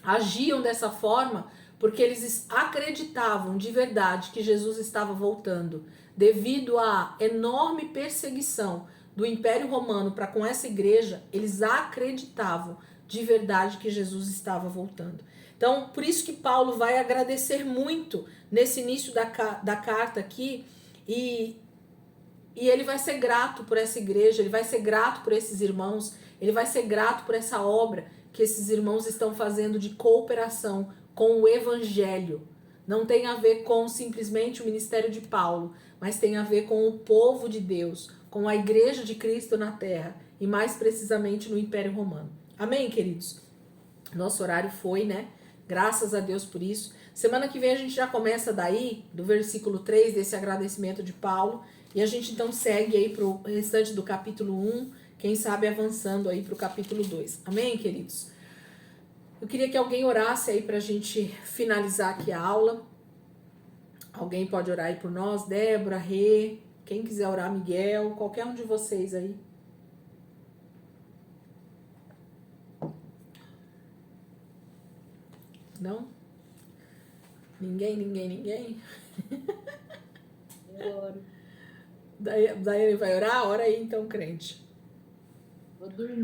agiam dessa forma porque eles acreditavam de verdade que Jesus estava voltando. Devido à enorme perseguição do Império Romano para com essa igreja, eles acreditavam de verdade que Jesus estava voltando. Então, por isso que Paulo vai agradecer muito nesse início da carta aqui, e ele vai ser grato por essa igreja, ele vai ser grato por esses irmãos, ele vai ser grato por essa obra que esses irmãos estão fazendo de cooperação com o evangelho. Não tem a ver com simplesmente o ministério de Paulo, mas tem a ver com o povo de Deus, com a igreja de Cristo na terra, e mais precisamente no Império Romano. Amém, queridos? Nosso horário foi, né? Graças a Deus por isso. Semana que vem a gente já começa daí, do versículo 3, desse agradecimento de Paulo, e a gente então segue aí para o restante do capítulo 1, quem sabe avançando aí para o capítulo 2. Amém, queridos? Eu queria que alguém orasse aí para a gente finalizar aqui a aula. Alguém pode orar aí por nós? Débora, Rê, quem quiser orar, Miguel, qualquer um de vocês aí. Não? Ninguém? Eu oro. Daí ele vai orar? Ora aí então, crente. Vou dormir.